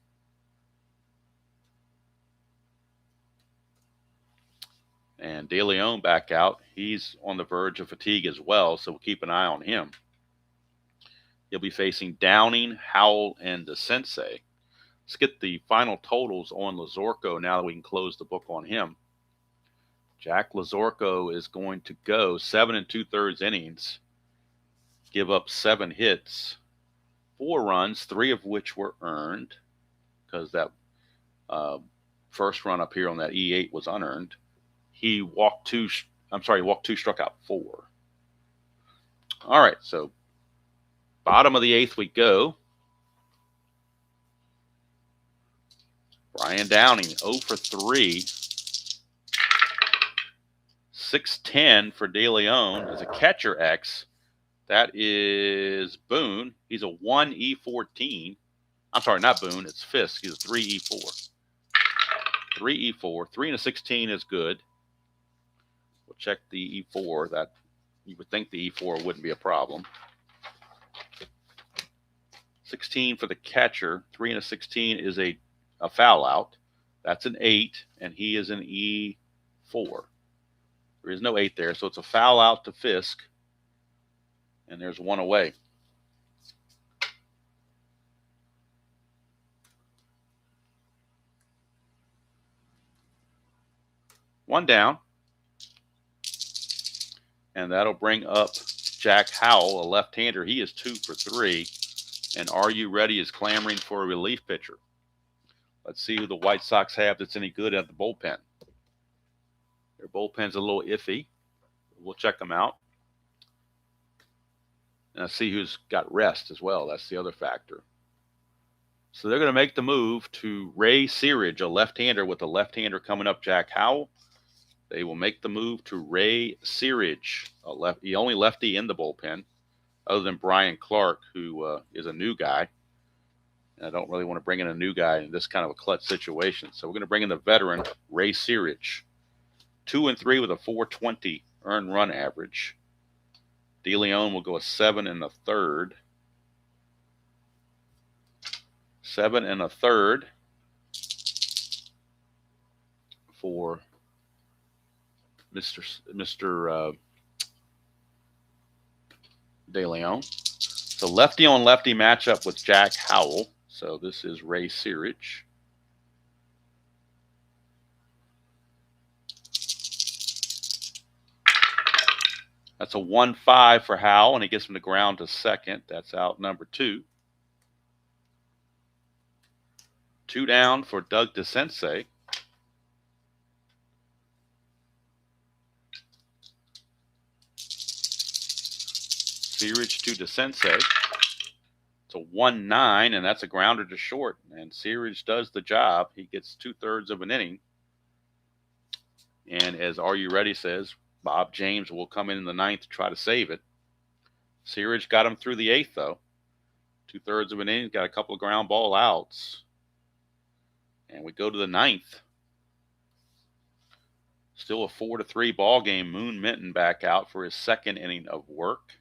And De Leon back out. He's on the verge of fatigue as well, so we'll keep an eye on him. He'll be facing Downing, Howell, and DeSensei. Let's get the final totals on Lazorko now that we can close the book on him. Jack Lazorko is going to go 7 2/3 innings, give up 7 hits, 4 runs, 3 of which were earned because that first run up here on that E8 was unearned. He walked 2, struck out 4. All right, so bottom of the 8th we go. Brian Downing, 0 for 3. 6-10 for De Leon as a catcher X. That is Boone. He's a 1E14. I'm sorry, not Boone. It's Fisk. He's a 3E4. 3E4. 3-16 is good. We'll check the E4. That you would think the E4 wouldn't be a problem. 16 for the catcher. 3-16 is a foul out. That's an 8, and he is an E4. There is no 8 there, so it's a foul out to Fisk, and there's 1 away. One down. And that'll bring up Jack Howell, a left-hander. He is 2 for 3. And Are You Ready is clamoring for a relief pitcher. Let's see who the White Sox have that's any good at the bullpen. Their bullpen's a little iffy. We'll check them out. And I see who's got rest as well. That's the other factor. So they're going to make the move to Ray Searage, a left-hander with a left-hander coming up, Jack Howell. They will make the move to Ray Searage, the only lefty in the bullpen, other than Brian Clark, who is a new guy. And I don't really want to bring in a new guy in this kind of a clutch situation. So we're going to bring in the veteran, Ray Searage. 2 and 3 with a 420 earned run average. DeLeon will go a 7 1/3. 7 1/3 for Mr. DeLeon. So lefty on lefty matchup with Jack Howell. So this is Ray Searage. That's a 1-5 for Howell, and he gets from the ground to second. That's out number 2. 2 down for Doug DeSensei. Searage to DeSensei. It's a 1-9, and that's a grounder to short. And Searage does the job. He gets 2/3 of an inning. And as Are You Ready says, Bob James will come in the 9th to try to save it. Searage got him through the 8th, though. 2/3 of an inning, got a couple of ground ball outs. And we go to the 9th. Still a 4-3 ball game. Moon Minton back out for his 2nd inning of work.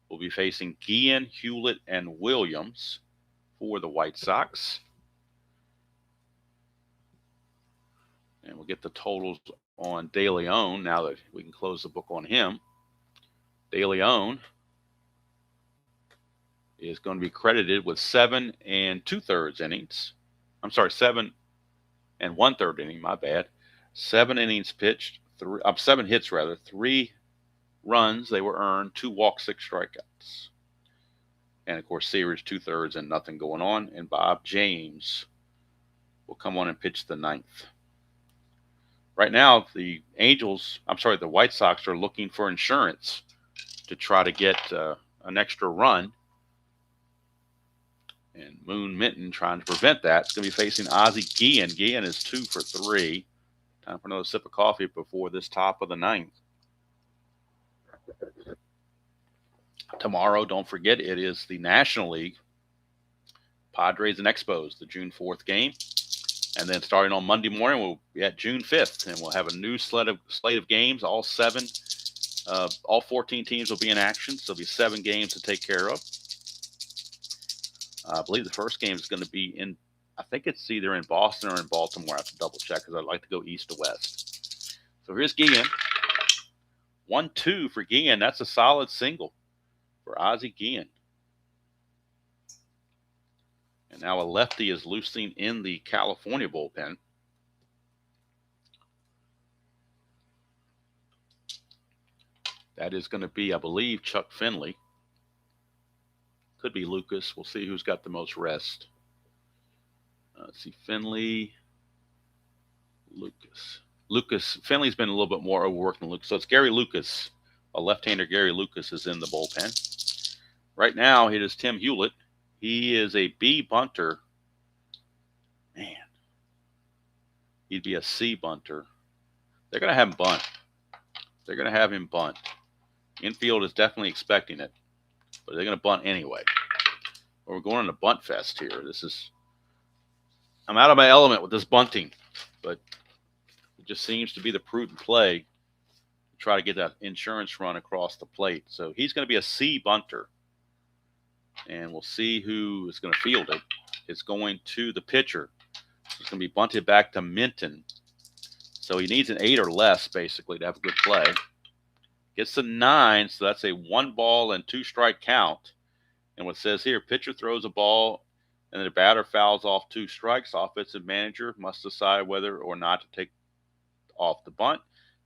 We'll be facing Guillen, Hewlett, and Williams for the White Sox. And we'll get the totals on DeLeon now that we can close the book on him. DeLeon is going to be credited with 7 2/3 innings. I'm sorry, 7 1/3 inning, my bad. 7 innings pitched, 7 hits rather, 3 runs they were earned, 2 walks, 6 strikeouts. And of course, Searage 2/3 and nothing going on. And Bob James will come on and pitch the 9th. Right now, the White Sox are looking for insurance to try to get an extra run. And Moon Minton trying to prevent that. It's going to be facing Ozzie Guillen. Guillen is 2 for 3. Time for another sip of coffee before this top of the 9th. Tomorrow, don't forget, it is the National League. Padres and Expos, the June 4th game. And then starting on Monday morning, we'll be at June 5th, and we'll have a new slate of games. All 14 teams will be in action, so there'll be 7 games to take care of. I believe the first game is going to be I think it's either in Boston or in Baltimore. I have to double check because I'd like to go east to west. So here's Guillen. 1-2 for Guillen. That's a solid single for Ozzie Guillen. And now a lefty is loosing in the California bullpen. That is going to be, I believe, Chuck Finley. Could be Lucas. We'll see who's got the most rest. Let's see, Finley, Lucas. Finley's been a little bit more overworked than Lucas. So it's Gary Lucas. A left-hander, Gary Lucas, is in the bullpen. Right now, it is Tim Hewlett. He is a B bunter. Man, he'd be a C bunter. They're going to have him bunt. Infield is definitely expecting it, but they're going to bunt anyway. But we're going on a bunt fest here. I'm out of my element with this bunting, but it just seems to be the prudent play to try to get that insurance run across the plate. So he's going to be a C bunter. And we'll see who is going to field it. It's going to the pitcher. It's going to be bunted back to Minton. So he needs an 8 or less, basically, to have a good play. Gets the 9, so that's a 1 and 2 strike count. And what it says here, pitcher throws a ball and the batter fouls off 2 strikes. Offensive manager must decide whether or not to take off the bunt.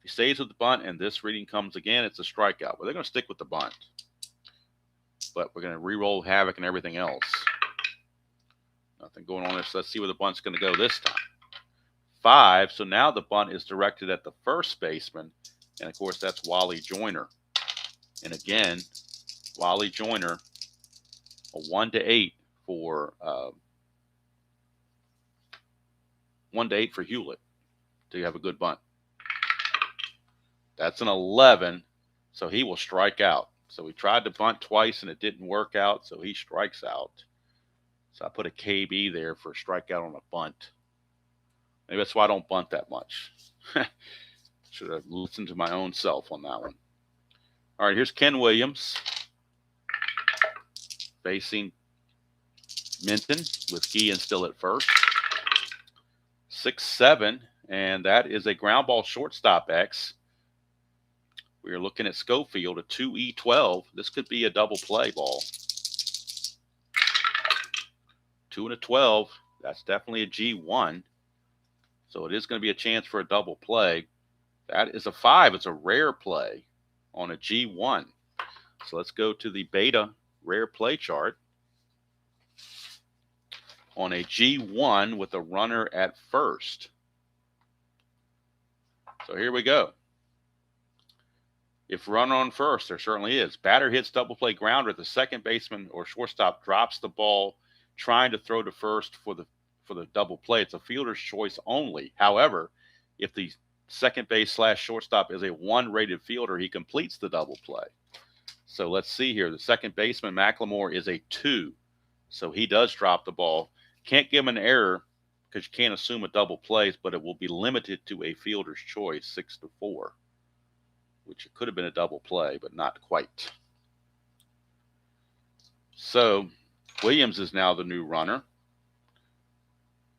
he stays with the bunt and this reading comes again, it's a strikeout. But they're going to stick with the bunt. But we're going to re-roll havoc and everything else. Nothing going on there, so let's see where the bunt's going to go this time. 5, so now the bunt is directed at the first baseman, and of course that's Wally Joyner. And again, Wally Joyner, a 1-8 for 1-8 for Hewlett to have a good bunt. That's an 11, so he will strike out. So he tried to bunt twice and it didn't work out, so he strikes out. So I put a KB there for a strikeout on a bunt. Maybe that's why I don't bunt that much. Should have listened to my own self on that one. All right, here's Ken Williams facing Minton with Guillen still at first. 6-7, and that is a ground ball shortstop X. We are looking at Schofield, a 2E12. This could be a double play ball. 2 and a 12. That's definitely a G1. So it is going to be a chance for a double play. That is a 5. It's a rare play on a G1. So let's go to the beta rare play chart. On a G1 with a runner at first. So here we go. If runner on first, there certainly is. Batter hits double play grounder. The second baseman or shortstop drops the ball trying to throw to first for the double play. It's a fielder's choice only. However, if the second base / shortstop is a 1-rated fielder, he completes the double play. So let's see here. The second baseman, McLemore, is a 2. So he does drop the ball. Can't give him an error because you can't assume a double plays, but it will be limited to a fielder's choice, 6-4, which could have been a double play, but not quite. So Williams is now the new runner.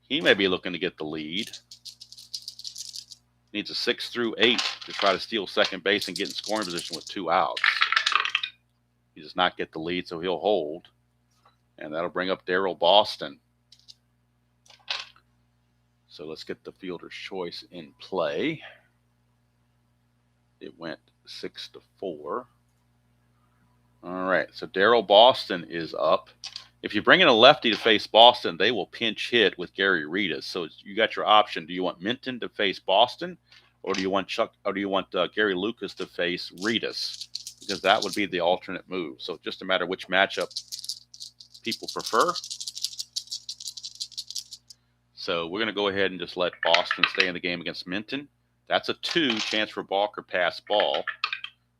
He may be looking to get the lead. Needs a 6 through 8 to try to steal second base and get in scoring position with 2 outs. He does not get the lead, so he'll hold. And that'll bring up Darrell Boston. So let's get the fielder's choice in play. It went 6-4. All right, so Darrell Boston is up. If you bring in a lefty to face Boston, they will pinch hit with Gary Ritas. So you got your option. Do you want Minton to face Boston, or do you want Gary Lucas to face Ritas? Because that would be the alternate move. So just a matter which matchup people prefer. So we're going to go ahead and just let Boston stay in the game against Minton. That's a 2, chance for balk or pass ball.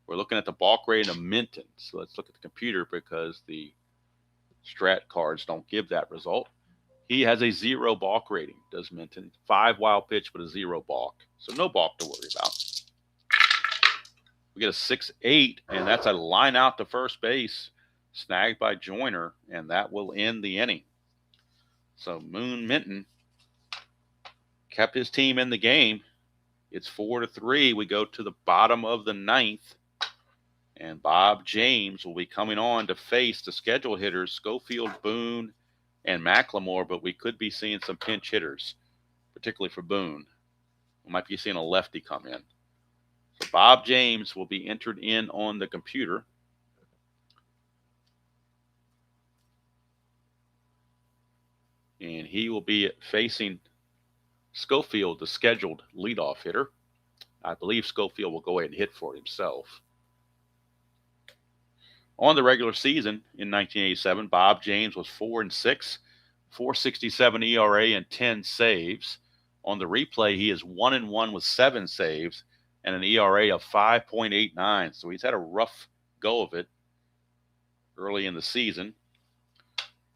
We're looking at the balk rating of Minton. So let's look at the computer because the Strat cards don't give that result. He has a 0 balk rating, does Minton. 5 wild pitch, but a 0 balk. So no balk to worry about. We get a 6-8, and that's a line out to first base, snagged by Joyner, and that will end the inning. So Moon Minton kept his team in the game. It's 4-3. We go to the bottom of the 9th. And Bob James will be coming on to face the scheduled hitters, Schofield, Boone, and McLemore, but we could be seeing some pinch hitters, particularly for Boone. We might be seeing a lefty come in. So Bob James will be entered in on the computer. And he will be facing Schofield, the scheduled leadoff hitter. I believe Schofield will go ahead and hit for himself. On the regular season in 1987, Bob James was 4-6, 4.67 ERA and 10 saves. On the replay, he is 1-1 with 7 saves and an ERA of 5.89. So he's had a rough go of it early in the season.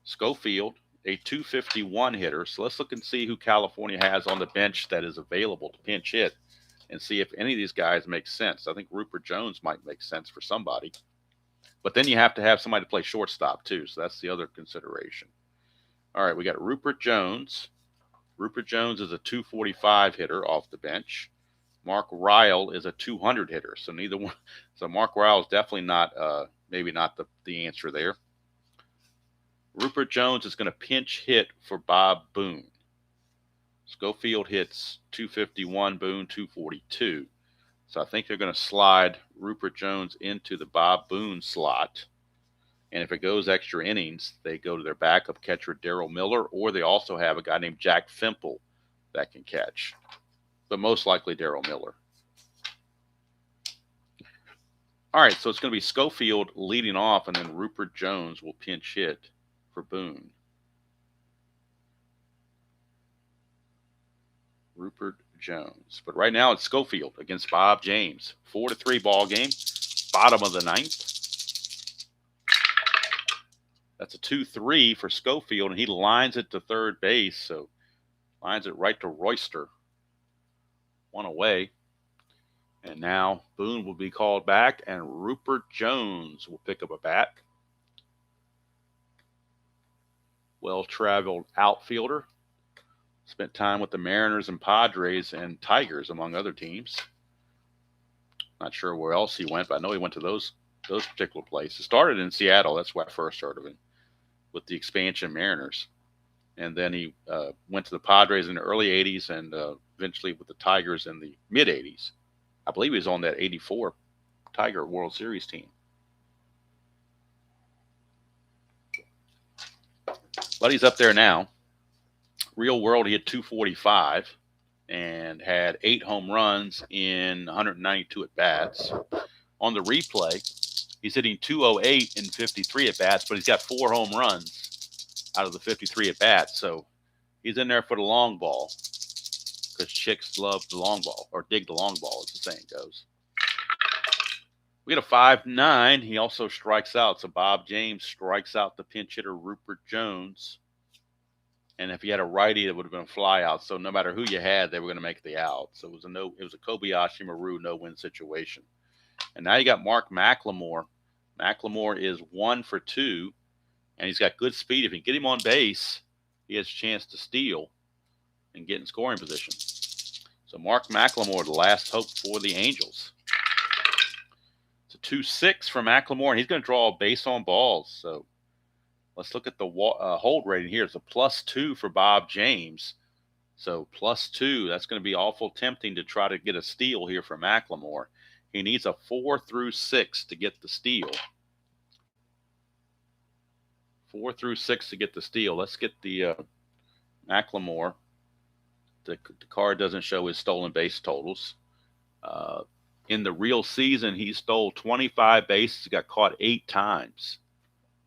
Schofield, a 251 hitter. So let's look and see who California has on the bench that is available to pinch hit and see if any of these guys make sense. I think Rupert Jones might make sense for somebody. But then you have to have somebody to play shortstop, too. So that's the other consideration. All right, we got Rupert Jones. Rupert Jones is a 245 hitter off the bench. Mark Ryle is a 200 hitter. So neither one. So Mark Ryle is definitely not, maybe not the answer there. Rupert Jones is going to pinch hit for Bob Boone. Schofield hits 251, Boone 242. So I think they're going to slide Rupert Jones into the Bob Boone slot. And if it goes extra innings, they go to their backup catcher, Darryl Miller, or they also have a guy named Jack Fimple that can catch. But most likely Darryl Miller. All right, so it's going to be Schofield leading off, and then Rupert Jones will pinch hit for Boone. Rupert Jones. But right now it's Schofield against Bob James. 4-3 ball game. Bottom of the ninth. That's a 2-3 for Schofield, and he lines it to third base. So lines it right to Royster. One away. And now Boone will be called back, and Rupert Jones will pick up a bat. Well-traveled outfielder. Spent time with the Mariners and Padres and Tigers, among other teams. Not sure where else he went, but I know he went to those particular places. Started in Seattle. That's where I first heard of him, with the expansion Mariners. And then he went to the Padres in the early 80s and eventually with the Tigers in the mid-80s. I believe he was on that 84 Tiger World Series team. But he's up there now. Real world, he had 245 and had 8 home runs in 192 at-bats. On the replay, he's hitting 208 in 53 at-bats, but he's got 4 home runs out of the 53 at-bats. So he's in there for the long ball, because chicks love the long ball, or dig the long ball, as the saying goes. We get a 5-9. He also strikes out. So Bob James strikes out the pinch hitter Rupert Jones. And if he had a righty, it would have been a fly out. So no matter who you had, they were going to make the out. So it was a Kobayashi Maru no-win situation. And now you got Mark McLemore. McLemore is 1 for 2, and he's got good speed. If you get him on base, he has a chance to steal and get in scoring position. So Mark McLemore, the last hope for the Angels. It's a 2-6 for McLemore, and he's going to draw a base on balls. So let's look at the hold rating here. It's a +2 for Bob James. So +2, that's going to be awful tempting to try to get a steal here for McLemore. He needs a 4 through 6 to get the steal. 4 through 6 to get the steal. Let's get the McLemore. The card doesn't show his stolen base totals. In the real season, he stole 25 bases. He got caught 8 times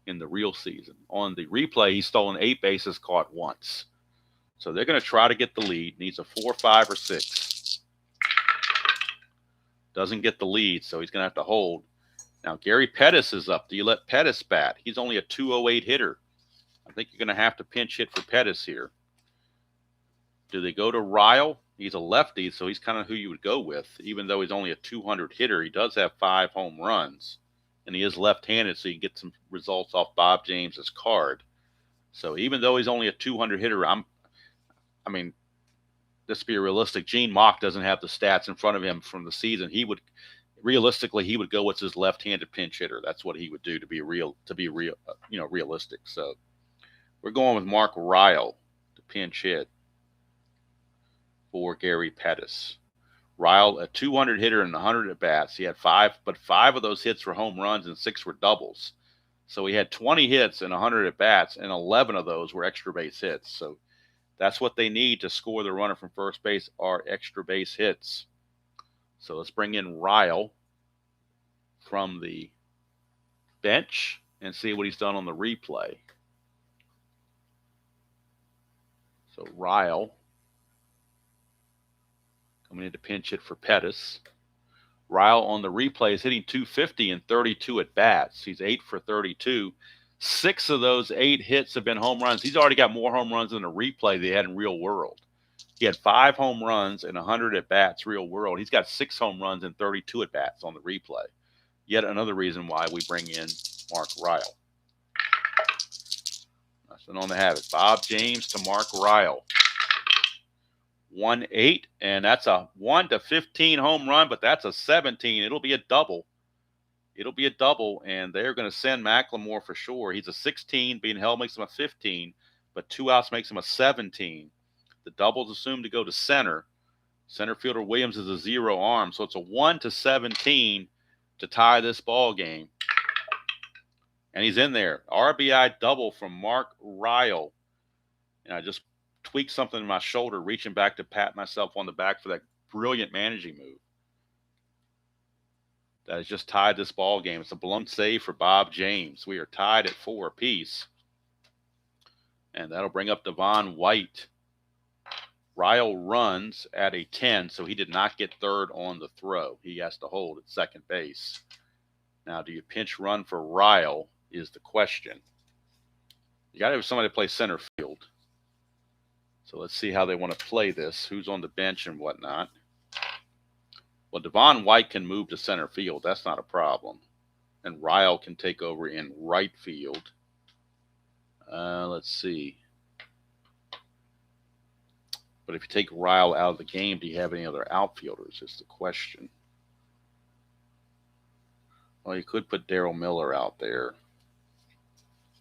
in the real season. On the replay, he's stolen 8 bases, caught once. So they're going to try to get the lead. Needs a 4, 5, or 6. Doesn't get the lead, so he's going to have to hold. Now, Gary Pettis is up. Do you let Pettis bat? He's only a 208 hitter. I think you're going to have to pinch hit for Pettis here. Do they go to Ryle? He's a lefty, so he's kind of who you would go with. Even though he's only a 200 hitter, he does have 5 home runs. And he is left-handed, so you get some results off Bob James's card. So even though he's only a 200 hitter, let's be realistic. Gene Mauch doesn't have the stats in front of him from the season. He would go with his left-handed pinch hitter. That's what he would do to be realistic. So we're going with Mark Ryle to pinch hit for Gary Pettis. Ryle, a 200 hitter and 100 at bats. He had 5, but 5 of those hits were home runs and 6 were doubles. So he had 20 hits and 100 at bats, and 11 of those were extra base hits. So that's what they need to score the runner from first base, are extra base hits. So let's bring in Ryle from the bench and see what he's done on the replay. So Ryle coming in to pinch hit for Pettis. Ryle on the replay is hitting 250 and 32 at bats. He's 8 for 32. 6 of those 8 hits have been home runs. He's already got more home runs in the replay they had in real world. He had 5 home runs and 100 at bats real world. He's got 6 home runs and 32 at bats on the replay. Yet another reason why we bring in Mark Ryle. That's on the habit. Bob James to Mark Ryle. 1-8, and that's a 1-15 home run, but that's a 17. It'll be a double. And they're going to send McLemore for sure. He's a 16. Being held makes him a 15, but 2 outs makes him a 17. The double's assumed to go to center, Center fielder Williams is a 0 arm, so it's a 1-17 to tie this ball game. And he's in there. RBI double from Mark Ryle. And I just tweaked something in my shoulder, reaching back to pat myself on the back for that brilliant managing move. That has just tied this ball game. It's a blown save for Bob James. We are tied at 4 apiece. And that'll bring up Devon White. Ryle runs at a 10, so he did not get third on the throw. He has to hold at second base. Now, do you pinch run for Ryle is the question. You got to have somebody to play center field. So let's see how they want to play this, who's on the bench and whatnot. Well, Devon White can move to center field. That's not a problem. And Ryle can take over in right field. Let's see. But if you take Ryle out of the game, do you have any other outfielders is the question. Well, you could put Darryl Miller out there.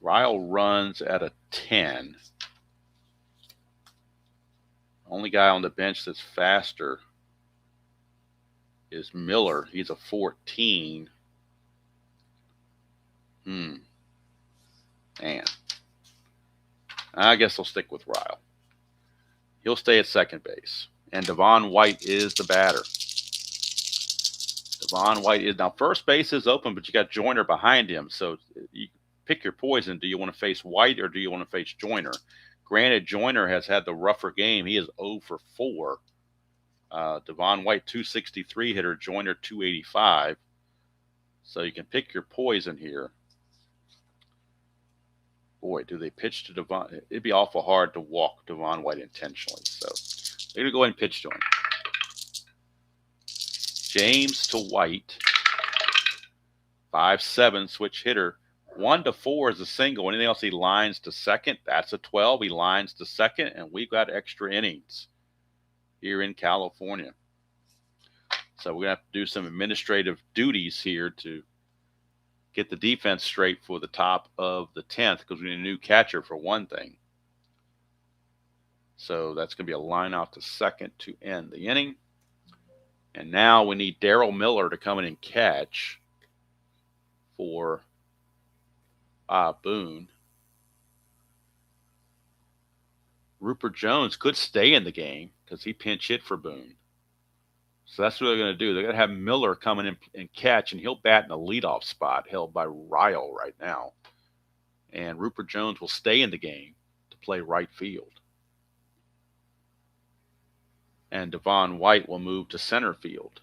Ryle runs at a 10. Only guy on the bench that's faster is Miller. He's a 14. Man. I guess I'll stick with Ryle. He'll stay at second base. And Devon White is the batter. Devon White is now first base is open, but you got Joyner behind him. So you pick your poison. Do you want to face White or do you want to face Joyner? Granted, Joyner has had the rougher game. He is 0 for 4. Devon White, 263 hitter. Joyner, 285. So you can pick your poison here. Boy, do they pitch to Devon? It'd be awful hard to walk Devon White intentionally. So they're going to go ahead and pitch to him. James to White. 5-7 switch hitter. 1-4 is a single. Anything else he lines to second, that's a 12. He lines to second, and we've got extra innings here in California. So we're going to have to do some administrative duties here to get the defense straight for the top of the 10th because we need a new catcher for one thing. So that's going to be a line out to second to end the inning. And now we need Darryl Miller to come in and catch for Boone. Rupert Jones could stay in the game because he pinch hit for Boone. So that's what they're going to do. They're going to have Miller come in and catch, and he'll bat in a leadoff spot held by Ryle right now. And Rupert Jones will stay in the game to play right field. And Devon White will move to center field.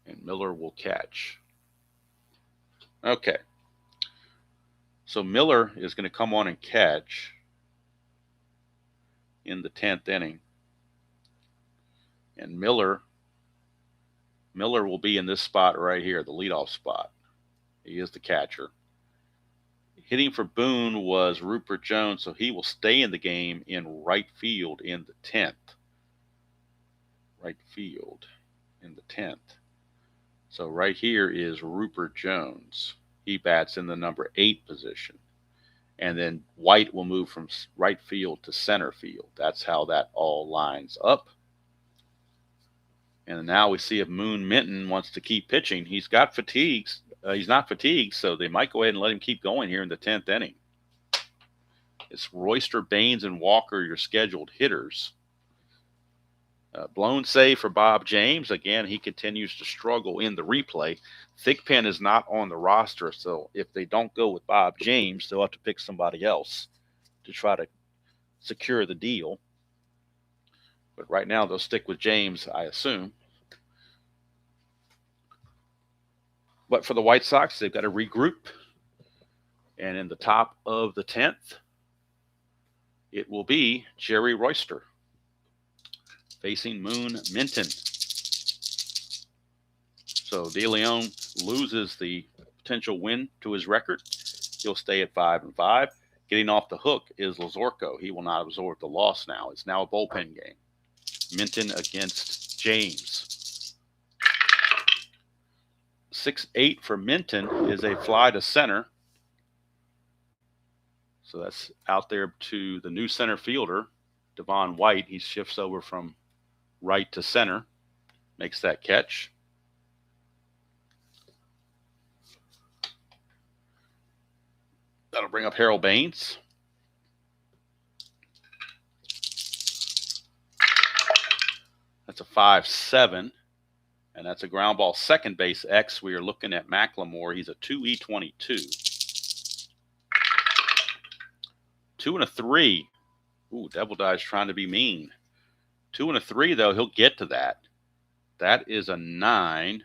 And Miller will catch. Okay. So Miller is going to come on and catch in the 10th inning. And Miller will be in this spot right here, the leadoff spot. He is the catcher. Hitting for Boone was Rupert Jones, so he will stay in the game in right field in the 10th. Right field in the 10th. So right here is Rupert Jones. He bats in the number 8 position. And then White will move from right field to center field. That's how that all lines up. And now we see if Moon Minton wants to keep pitching. He's got fatigues. He's not fatigued, so they might go ahead and let him keep going here in the 10th inning. It's Royster, Baines, and Walker, your scheduled hitters. Blown save for Bob James. Again, he continues to struggle in the replay. Thigpen is not on the roster, so if they don't go with Bob James, they'll have to pick somebody else to try to secure the deal. But right now, they'll stick with James, I assume. But for the White Sox, they've got to regroup. And in the top of the 10th, it will be Jerry Royster facing Moon Minton. So De Leon loses the potential win to his record. He'll stay at 5-5. Getting off the hook is Lazorko. He will not absorb the loss now. It's now a bullpen game. Minton against James. 6-8 for Minton is a fly to center. So that's out there to the new center fielder, Devon White. He shifts over from right to center, makes that catch. That'll bring up Harold Baines. That's a 5-7, and that's a ground ball second base X. We are looking at Macklemore. He's a 2E22. 2 and a 3. Ooh, Devil Die's trying to be mean. 2 and a 3, though, he'll get to that. That is a 9,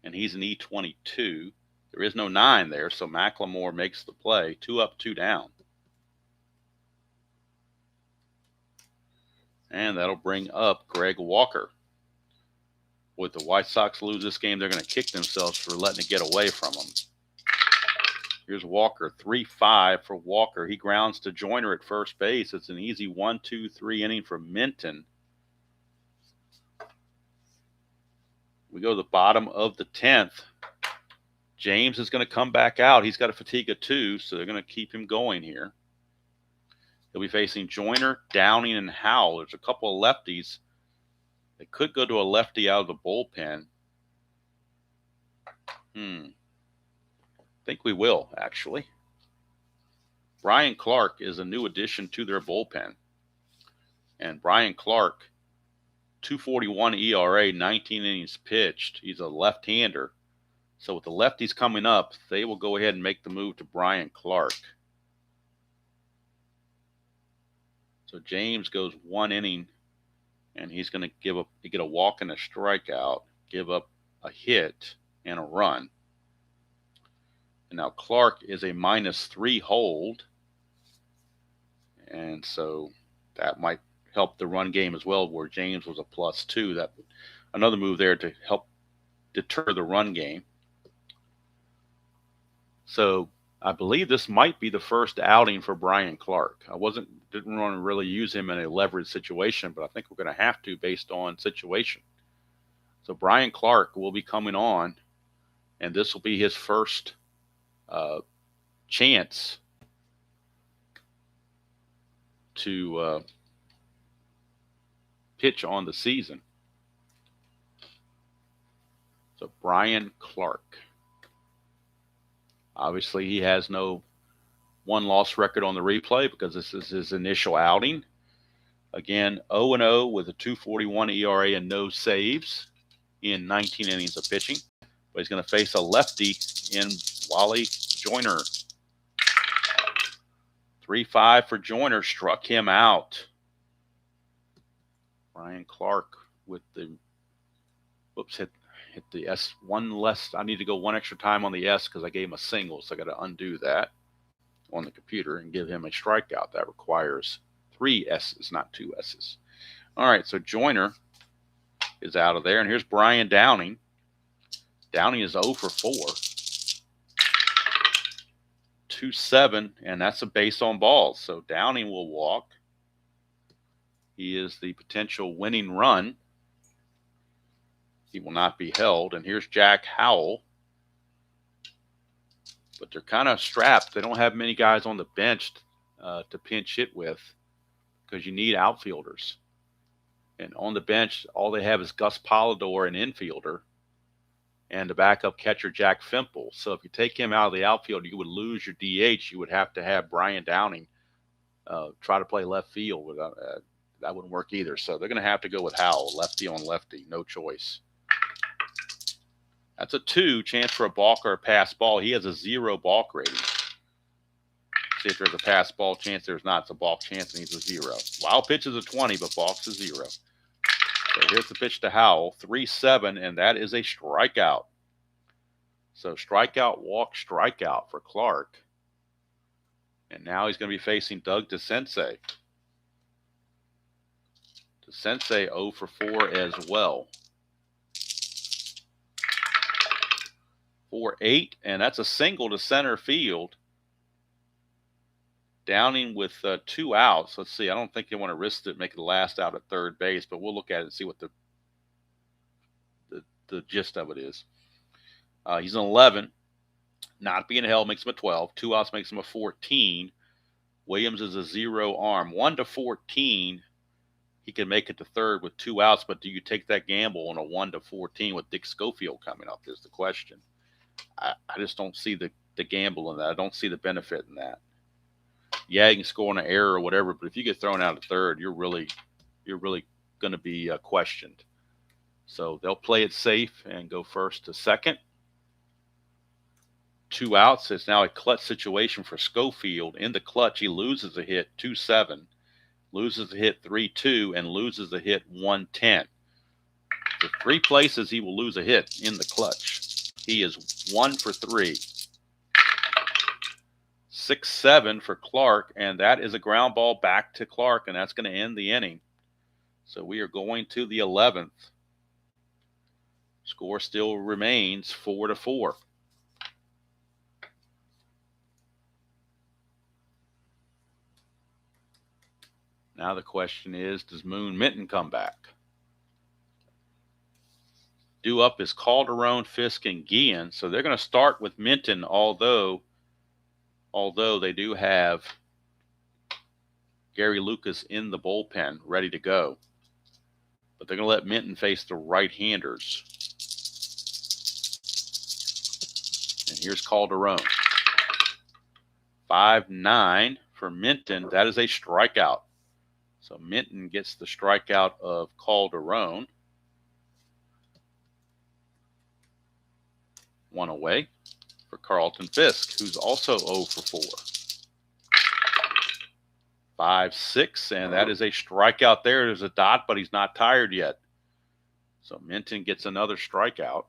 and he's an E22. There is no 9 there, so Macklemore makes the play. 2 up, 2 down. And that'll bring up Greg Walker. With the White Sox lose this game, they're going to kick themselves for letting it get away from them. Here's Walker, 3-5 for Walker. He grounds to Joyner at first base. It's an easy 1-2-3 inning for Minton. We go to the bottom of the 10th. James is going to come back out. He's got a fatigue of 2, so they're going to keep him going here. He'll be facing Joyner, Downing, and Howell. There's a couple of lefties. They could go to a lefty out of the bullpen. I think we will, actually. Brian Clark is a new addition to their bullpen. And Brian Clark, 2.41 ERA, 19 innings pitched. He's a left-hander. So with the lefties coming up, they will go ahead and make the move to Brian Clark. So James goes 1 inning, and he's going to get a walk and a strikeout, give up a hit and a run. And now Clark is a -3 hold, and so that might help the run game as well, where James was a +2. That another move there to help deter the run game. So I believe this might be the first outing for Brian Clark. Didn't want to really use him in a leverage situation, but I think we're going to have to based on situation. So Brian Clark will be coming on, and this will be his first chance to pitch on the season. So Brian Clark. Obviously, he has no one-loss record on the replay because this is his initial outing. Again, 0-0 with a 2.41 ERA and no saves in 19 innings of pitching. But he's going to face a lefty in Wally Joyner. 3-5 for Joyner, struck him out. Brian Clark with the, hit the S one less. I need to go one extra time on the S because I gave him a single, so I got to undo that on the computer and give him a strikeout. That requires 3 S's, not 2 S's. All right, so Joyner is out of there, and here's Brian Downing. Downing is 0 for 4. 2-7, and that's a base on balls. So Downing will walk. He is the potential winning run. He will not be held. And here's Jack Howell. But they're kind of strapped. They don't have many guys on the bench to pinch hit with because you need outfielders. And on the bench, all they have is Gus Polidor, an infielder, and the backup catcher, Jack Fimple. So if you take him out of the outfield, you would lose your DH. You would have to have Brian Downing try to play left field. That wouldn't work either. So they're going to have to go with Howell, lefty on lefty, no choice. That's a 2, chance for a balk or a pass ball. He has a 0 balk rating. See if there's a pass ball chance. There's not. It's a balk chance, and he's a 0. Wild pitch is a 20, but balk's a 0. So here's the pitch to Howell, 3-7, and that is a strikeout. So strikeout, walk, strikeout for Clark. And now he's going to be facing Doug DeSensei. DeSensei 0 for 4 as well. 4-8, and that's a single to center field. Downing with 2 outs. Let's see. I don't think they want to risk it, make it the last out at third base, but we'll look at it and see what the gist of it is. He's an 11. Not being held makes him a 12. 2 outs makes him a 14. Williams is a 0 arm. 1 to 14. he can make it to third with 2 outs, but do you take that gamble on a 1-14 with Dick Schofield coming up is the question. I just don't see the gamble in that. I don't see the benefit in that. Yeah, you can score on an error or whatever, but if you get thrown out at third, you're really going to be questioned. So they'll play it safe and go first to second. 2 outs. It's now a clutch situation for Schofield. In the clutch, he loses a hit 2-7, loses a hit 3-2, and loses a hit 1-10. The 3 places he will lose a hit in the clutch. He is 1 for 3. 6-7 for Clark, and that is a ground ball back to Clark, and that's going to end the inning. So we are going to the 11th. Score still remains 4-4. Now the question is, does Moon Minton come back? Due up is Calderon, Fisk, and Guillen. So they're going to start with Minton, although they do have Gary Lucas in the bullpen ready to go. But they're going to let Minton face the right-handers. And here's Calderon. 5-9 for Minton. That is a strikeout. So Minton gets the strikeout of Calderon. 1 away for Carlton Fisk, who's also 0 for 4. 5-6, and that is a strikeout there. There's a dot, but he's not tired yet. So Minton gets another strikeout.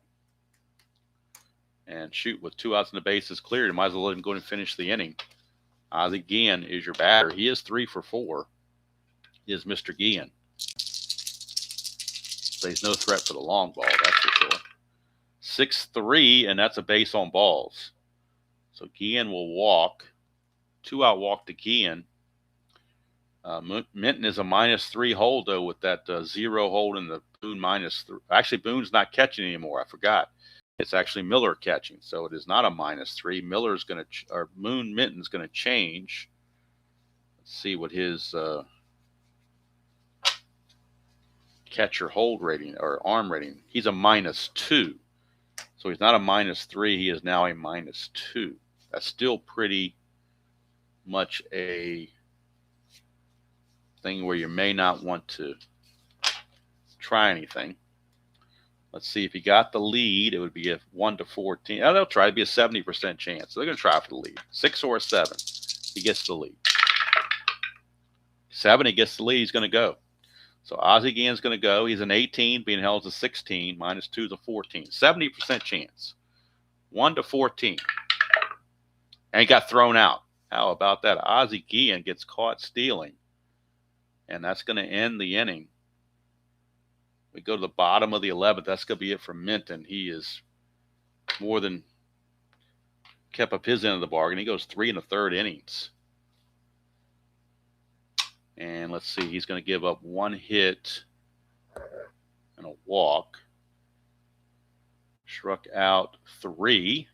And shoot, with 2 outs and the bases cleared, you might as well let him go and finish the inning. Ozzie Guillen is your batter. He is 3 for 4. Is Mr. Guillen. So he's no threat for the long ball, that's for sure. 6-3, and that's a base on balls. So Guillen will walk. 2-out walk to Guillen. Minton is a -3 hold, though, with that 0 hold in the Boone -3. Actually, Boone's not catching anymore. I forgot. It's actually Miller catching, so it is not a -3. Miller's going to, or Moon Minton's going to change. Let's see what his catcher hold rating or arm rating. He's a -2. So he's not a -3. He is now a -2. That's still pretty much a thing where you may not want to try anything. Let's see, if he got the lead, it would be a 1-14. Oh, they'll try to be a 70% chance. So they're going to try for the lead. 6 or a 7. He gets the lead. 7, he gets the lead. He's going to go. So Ozzie Guillen's going to go. He's an 18, being held as a 16. -2 is a 14. 70% chance. 1-14. And he got thrown out. How about that? Ozzie Guillen gets caught stealing. And that's going to end the inning. We go to the bottom of the 11th. That's going to be it for Minton. He is more than kept up his end of the bargain. He goes 3 1/3 innings. And let's see, he's going to give up 1 hit and a walk. Struck out 3.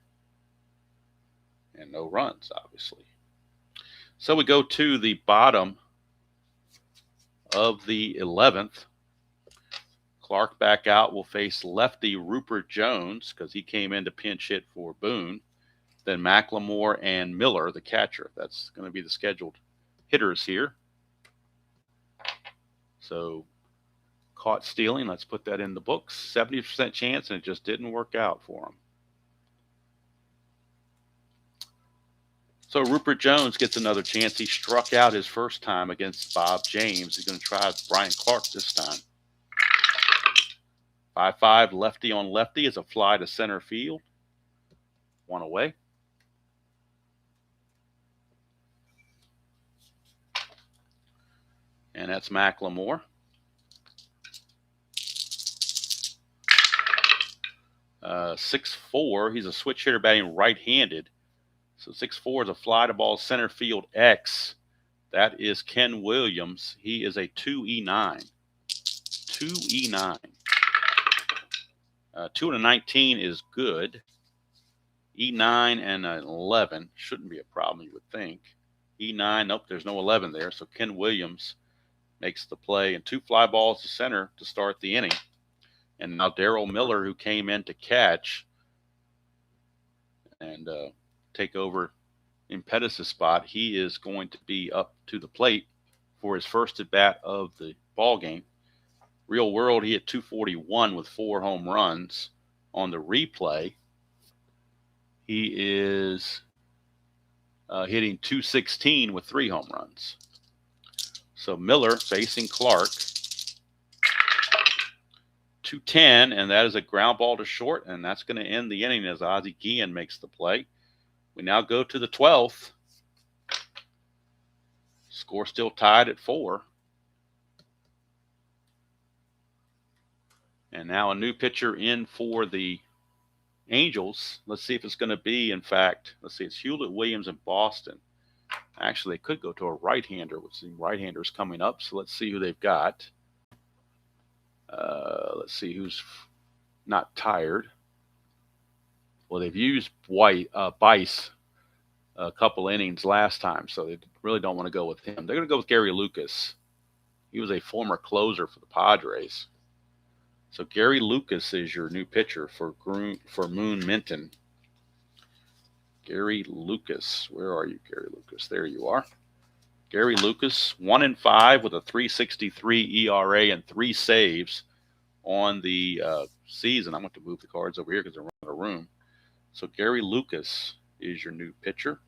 And no runs, obviously. So we go to the bottom of the 11th. Clark back out will face lefty Rupert Jones because he came in to pinch hit for Boone. Then McLemore and Miller, the catcher. That's going to be the scheduled hitters here. So caught stealing. Let's put that in the books. 70% chance, and it just didn't work out for him. So Rupert Jones gets another chance. He struck out his first time against Bob James. He's going to try Brian Clark this time. 5-5, lefty on lefty is a fly to center field. 1 away. And that's McLemore. 6'4", he's a switch hitter batting right-handed. So 6'4" is a fly to ball center field X. That is Ken Williams. He is a 2E9. 2E9. 2 and a 19 is good. E9 and an 11 shouldn't be a problem, you would think. E9, nope, there's no 11 there. So Ken Williams makes the play, and 2 fly balls to center to start the inning. And now Darryl Miller, who came in to catch and take over in Pettis' spot, he is going to be up to the plate for his first at bat of the ball game. Real world, he hit 241 with 4 home runs. On the replay, he is hitting 216 with 3 home runs. So Miller facing Clark. 210, and that is a ground ball to short, and that's going to end the inning as Ozzie Guillen makes the play. We now go to the 12th. Score still tied at 4. And now a new pitcher in for the Angels. Let's see if it's going to be, in fact, let's see, it's Hewlett, Williams, and Boston. Actually, they could go to a right-hander with some right-handers coming up, so let's see who they've got. Let's see who's not tired. Well, they've used Bice a couple innings last time, so they really don't want to go with him. They're going to go with Gary Lucas. He was a former closer for the Padres. So Gary Lucas is your new pitcher for Moon Minton. Gary Lucas. Where are you, Gary Lucas? There you are. Gary Lucas, 1-5 with a 3.63 ERA and 3 saves on the season. I'm going to move the cards over here because they're running out of room. So Gary Lucas is your new pitcher.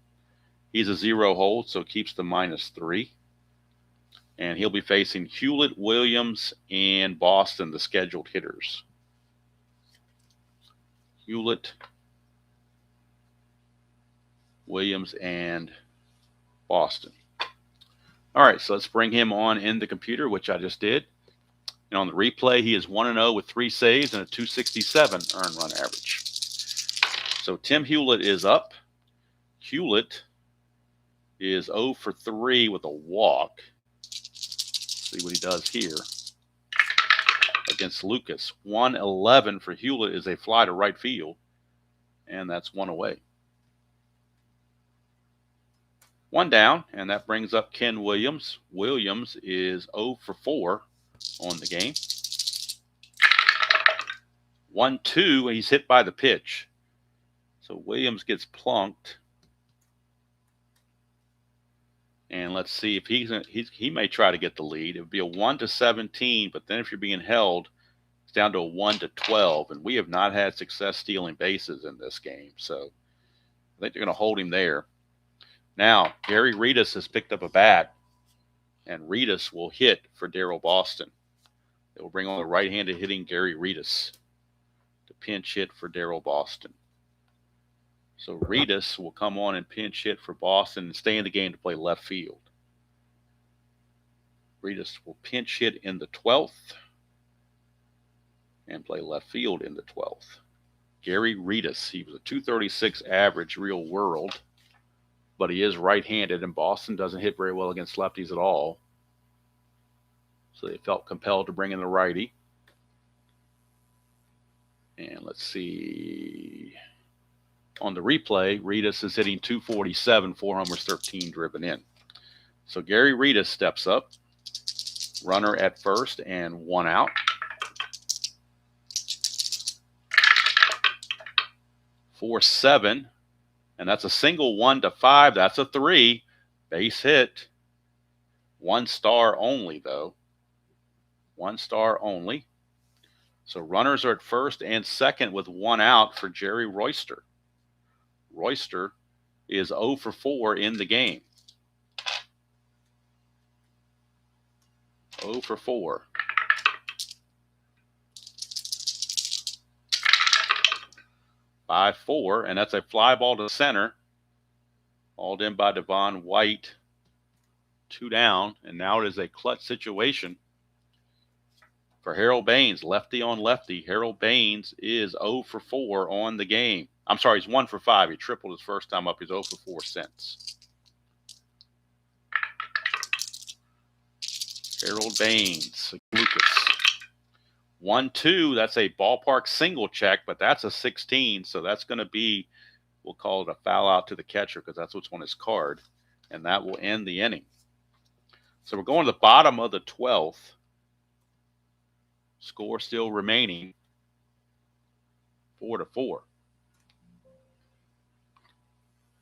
He's a 0 hold, so keeps the -3. And he'll be facing Hewlett, Williams, and Boston, the scheduled hitters. Hewlett, Williams, and Boston. All right, so let's bring him on in the computer, which I just did. And on the replay, he is 1-0 with 3 saves and a 267 earned run average. So Tim Hewlett is up. Hewlett is 0 for 3 with a walk. See what he does here against Lucas. 111 for Hewlett is a fly to right field, and that's 1 away. 1 down, and that brings up Ken Williams. Williams is 0 for 4 on the game. 1-2, he's hit by the pitch. So Williams gets plunked. And let's see if he may try to get the lead. It would be a 1-17, but then if you're being held, it's down to a 1-12. And we have not had success stealing bases in this game. So I think they're going to hold him there. Now, Gary Reedus has picked up a bat, and Reedus will hit for Darryl Boston. They will bring on the right-handed hitting Gary Reedus to pinch hit for Darryl Boston. So Reedus will come on and pinch hit for Boston and stay in the game to play left field. Reedus will pinch hit in the 12th and play left field in the 12th. Gary Reedus, he was a 236 average real world, but he is right-handed, and Boston doesn't hit very well against lefties at all. So they felt compelled to bring in the righty. And let's see. On the replay, Reedus is hitting 247, 4 homers, 13 driven in. So Gary Reedus steps up. Runner at first and 1 out. 4-7. And that's a single 1-5. That's a 3. Base hit. 1 star only, though. 1 star only. So runners are at first and second with 1 out for Jerry Royster. Royster is 0 for 4 in the game. 0 for 4. By 4, and that's a fly ball to center. Hauled in by Devon White. 2 down, and now it is a clutch situation for Harold Baines. Lefty on lefty. Harold Baines is 0 for 4 on the game. I'm sorry, he's 1 for 5. He tripled his first time up. He's 0 for 4 since. Harold Baines, Lucas. 1-2, that's a ballpark single check, but that's a 16, so that's going to be, we'll call it a foul out to the catcher because that's what's on his card, and that will end the inning. So we're going to the bottom of the 12th. Score still remaining 4-4.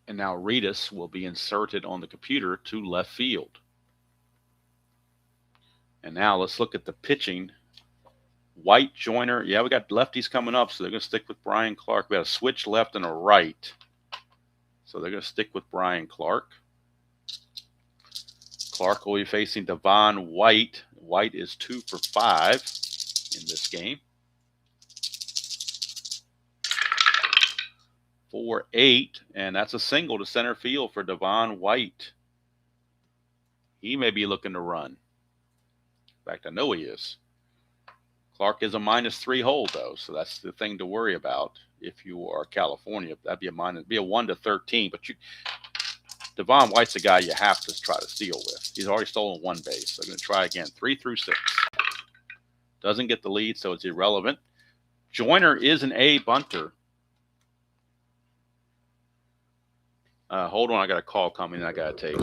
And now Reedus will be inserted on the computer to left field. And now let's look at the pitching. White, Joyner. Yeah, we got lefties coming up, so they're going to stick with Brian Clark. We got a switch left and a right. So they're going to stick with Brian Clark. Clark will be facing Devon White. White is 2 for 5 in this game. 4-8, and that's a single to center field for Devon White. He may be looking to run. In fact, I know he is. Clark is a -3 hold, though, so that's the thing to worry about if you are California. That'd be a 1-13, but Devon White's a guy you have to try to steal with. He's already stolen 1 base, so I'm going to try again. 3 through 6. Doesn't get the lead, so it's irrelevant. Joyner is an A bunter. Hold on, I got a call coming I got to take.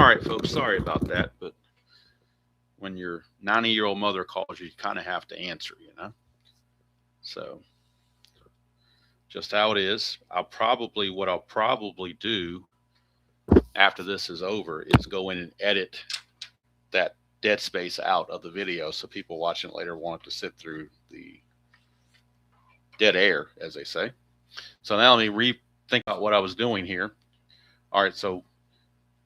right, folks, sorry about that, but when your 90-year-old mother calls you, you kind of have to answer, you know? So just how it is. What I'll probably do after this is over is go in and edit that dead space out of the video so people watching it later won't have to sit through the dead air, as they say. So now let me rethink about what I was doing here. All right, so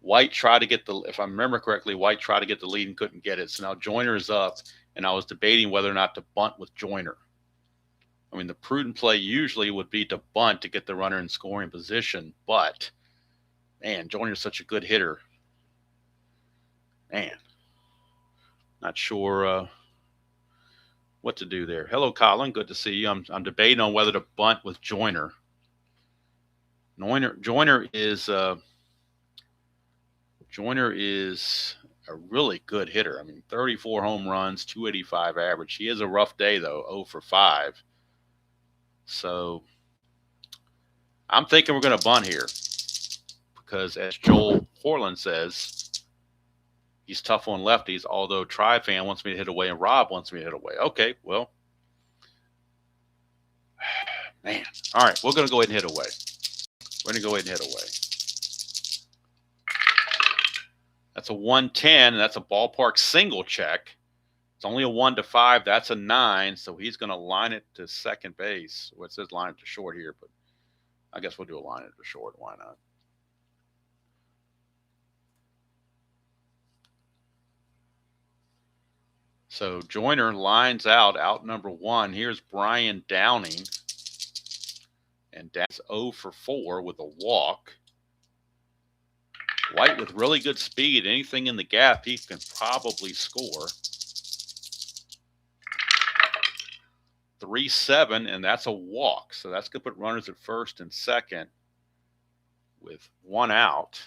White tried to get the, if I remember correctly, White tried to get the lead and couldn't get it. So now Joyner is up, and I was debating whether or not to bunt with Joyner. I mean, the prudent play usually would be to bunt to get the runner in scoring position, but man, Joyner's such a good hitter. Man, not sure what to do there. Hello, Colin. Good to see you. I'm debating on whether to bunt with Joyner. Joyner is a really good hitter. I mean, 34 home runs, 285 average. He has a rough day though, 0 for 5. So I'm thinking we're going to bunt here because, as Joel Horland says, he's tough on lefties, although Tri-Fan wants me to hit away and Rob wants me to hit away. Okay, well, man. All right, we're going to go ahead and hit away. We're going to go ahead and hit away. That's a 110, and that's a ballpark single check. It's only a 1 to 5. That's a 9, so he's going to line it to second base. Well, it says line it to short here, but I guess we'll do a line it to short. Why not? So Joyner lines out number 1. Here's Brian Downing. And Downing's 0 for 4 with a walk. White with really good speed. Anything in the gap, he can probably score. 3-7, and that's a walk. So that's going to put runners at first and second with 1 out.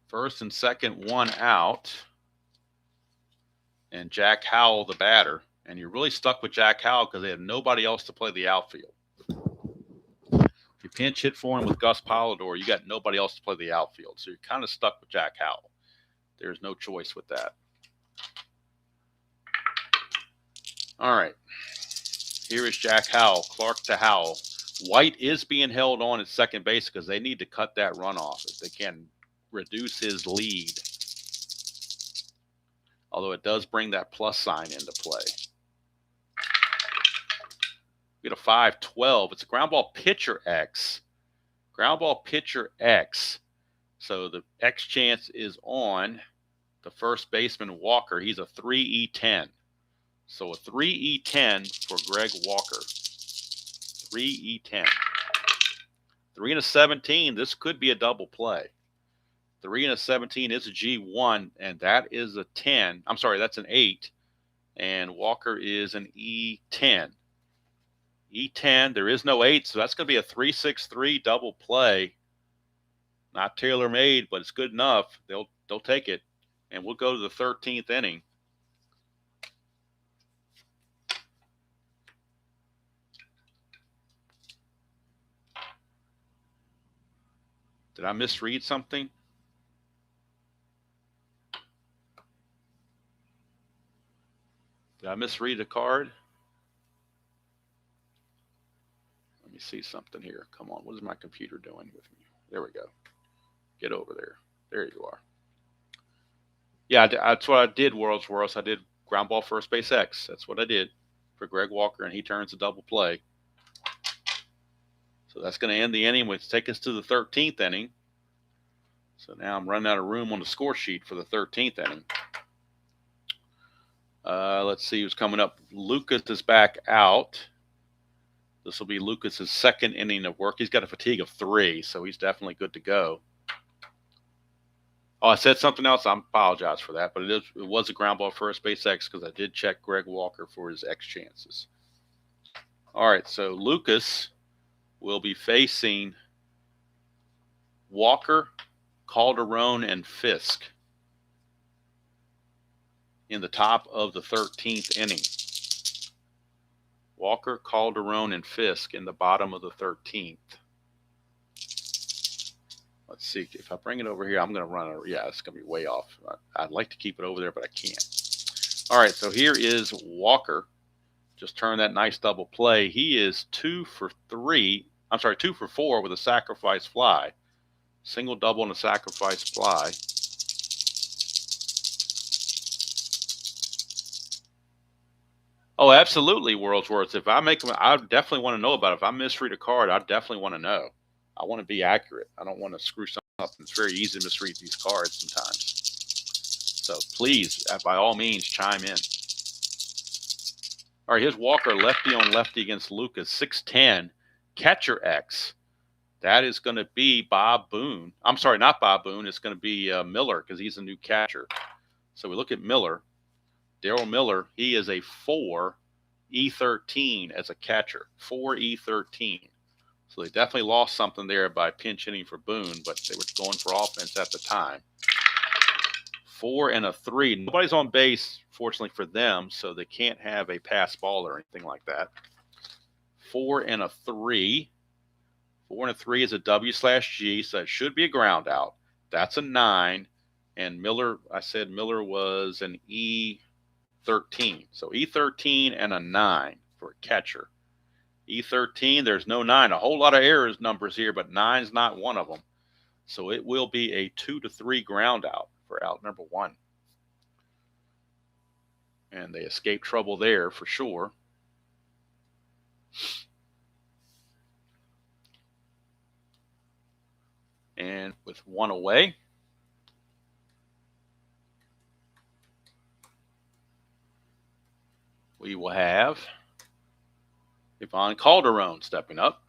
First and second, 1 out. And Jack Howell, the batter. And you're really stuck with Jack Howell because they have nobody else to play the outfield. If you pinch hit for him with Gus Polidor, you got nobody else to play the outfield. So you're kind of stuck with Jack Howell. There's no choice with that. All right. Here is Jack Howell, Clark to Howell. White is being held on at second base because they need to cut that runoff if they can reduce his lead. Although it does bring that plus sign into play. We get a 5-12. It's a ground ball pitcher X. Ground ball pitcher X. So the X chance is on the first baseman Walker. He's a 3E10. So a 3E10 for Greg Walker. 3E10. 3 and a 17. This could be a double play. 3 and a 17 is a G1, and that is a 10. I'm sorry, that's an 8. And Walker is an E10. E10, there is no 8, so that's going to be a 3-6-3 double play. Not tailor-made, but it's good enough. They'll take it. And we'll go to the 13th inning. Did I misread something? Did I misread a card? Let me see something here. Come on. What is my computer doing with me? There we go. Get over there. There you are. Yeah, that's what I did, World's Worst. I did ground ball first base X. That's what I did for Greg Walker, and he turns a double play. So that's going to end the inning, which takes us to the 13th inning. So now I'm running out of room on the score sheet for the 13th inning. Let's see who's coming up. Lucas is back out. This will be Lucas's second inning of work. He's got a fatigue of 3, so he's definitely good to go. Oh, I said something else. I apologize for that, but it was a ground ball first base X because I did check Greg Walker for his X chances. All right, so Lucas will be facing Walker, Calderon, and Fisk in the top of the 13th inning. Walker, Calderon, and Fisk in the bottom of the 13th. Let's see. If I bring it over here, I'm going to run it. Yeah, it's going to be way off. I'd like to keep it over there, but I can't. All right, so here is Walker. Just turned that nice double play. He is 2 for 3. I'm sorry, 2 for 4 with a sacrifice fly. Single, double, and a sacrifice fly. Oh, absolutely, World's Worth. If I make them, I definitely want to know about it. If I misread a card, I definitely want to know. I want to be accurate. I don't want to screw something up. It's very easy to misread these cards sometimes. So please, by all means, chime in. All right, here's Walker, lefty on lefty against Lucas, 6'10", catcher X. That is going to be Bob Boone. I'm sorry, not Bob Boone. It's going to be Miller because he's a new catcher. So we look at Miller. Daryl Miller, he is a 4 E13 as a catcher, 4 E13. So they definitely lost something there by pinch hitting for Boone, but they were going for offense at the time. 4 and a 3. Nobody's on base, fortunately for them, so they can't have a pass ball or anything like that. 4 and a 3. 4 and a 3 is a W/G, so it should be a ground out. That's a 9. And Miller, I said Miller was an E13. So E13 and a 9 for a catcher. E13, there's no 9. A whole lot of errors numbers here, but 9's not one of them. So it will be a 2 to 3 ground out for out number 1. And they escaped trouble there for sure. And with 1 away, we will have Ivan Calderon stepping up.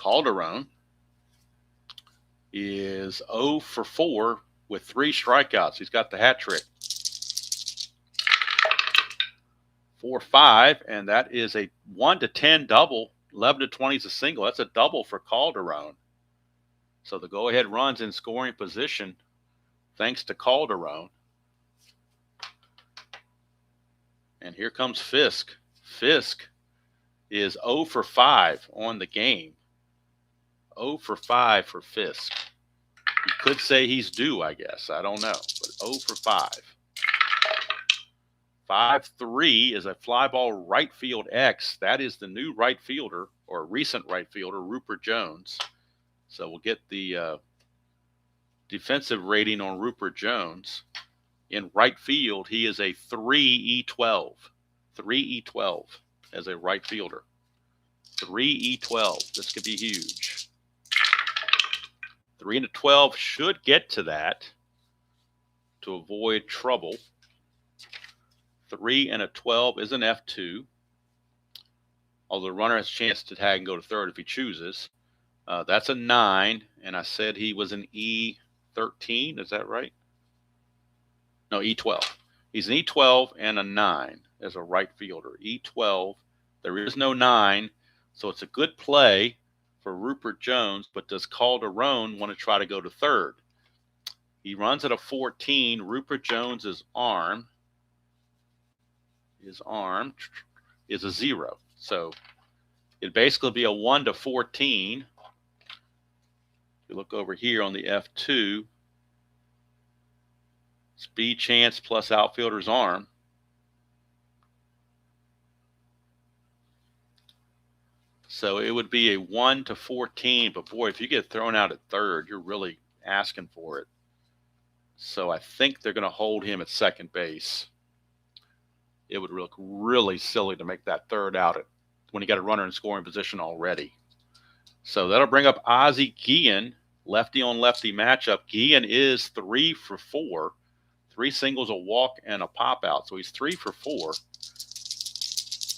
Calderon is 0 for 4 with 3 strikeouts. He's got the hat trick. 4-5, and that is a 1 to 10 double. 11 to 20 is a single. That's a double for Calderon. So the go-ahead runs in scoring position thanks to Calderon. And here comes Fisk. Fisk is 0 for 5 on the game. 0 for 5 for Fisk. You could say he's due, I guess. I don't know. But 0 for 5. 5-3 is a fly ball right field X. That is the new right fielder, or recent right fielder, Rupert Jones. So we'll get the defensive rating on Rupert Jones. In right field, he is a 3E12. 3E12 as a right fielder. 3E12. This could be huge. 3 and a 12 should get to that to avoid trouble. 3 and a 12 is an F2. Although the runner has a chance to tag and go to third if he chooses. That's a 9, and I said he was an E13. Is that right? No, E12. He's an E12 and a 9 as a right fielder. E12. There is no 9, so it's a good play for Rupert Jones, but does Calderon want to try to go to third? He runs at a 14. Rupert Jones's arm is a 0. So it'd basically be a 1 to 14. If you look over here on the F2, speed chance plus outfielder's arm. So it would be a 1 to 14, but boy, if you get thrown out at third, you're really asking for it. So I think they're going to hold him at second base. It would look really silly to make that third out when you got a runner in scoring position already. So that'll bring up Ozzie Guillen, lefty on lefty matchup. Guillen is 3 for 4, 3 singles, a walk, and a pop out. So he's 3 for 4.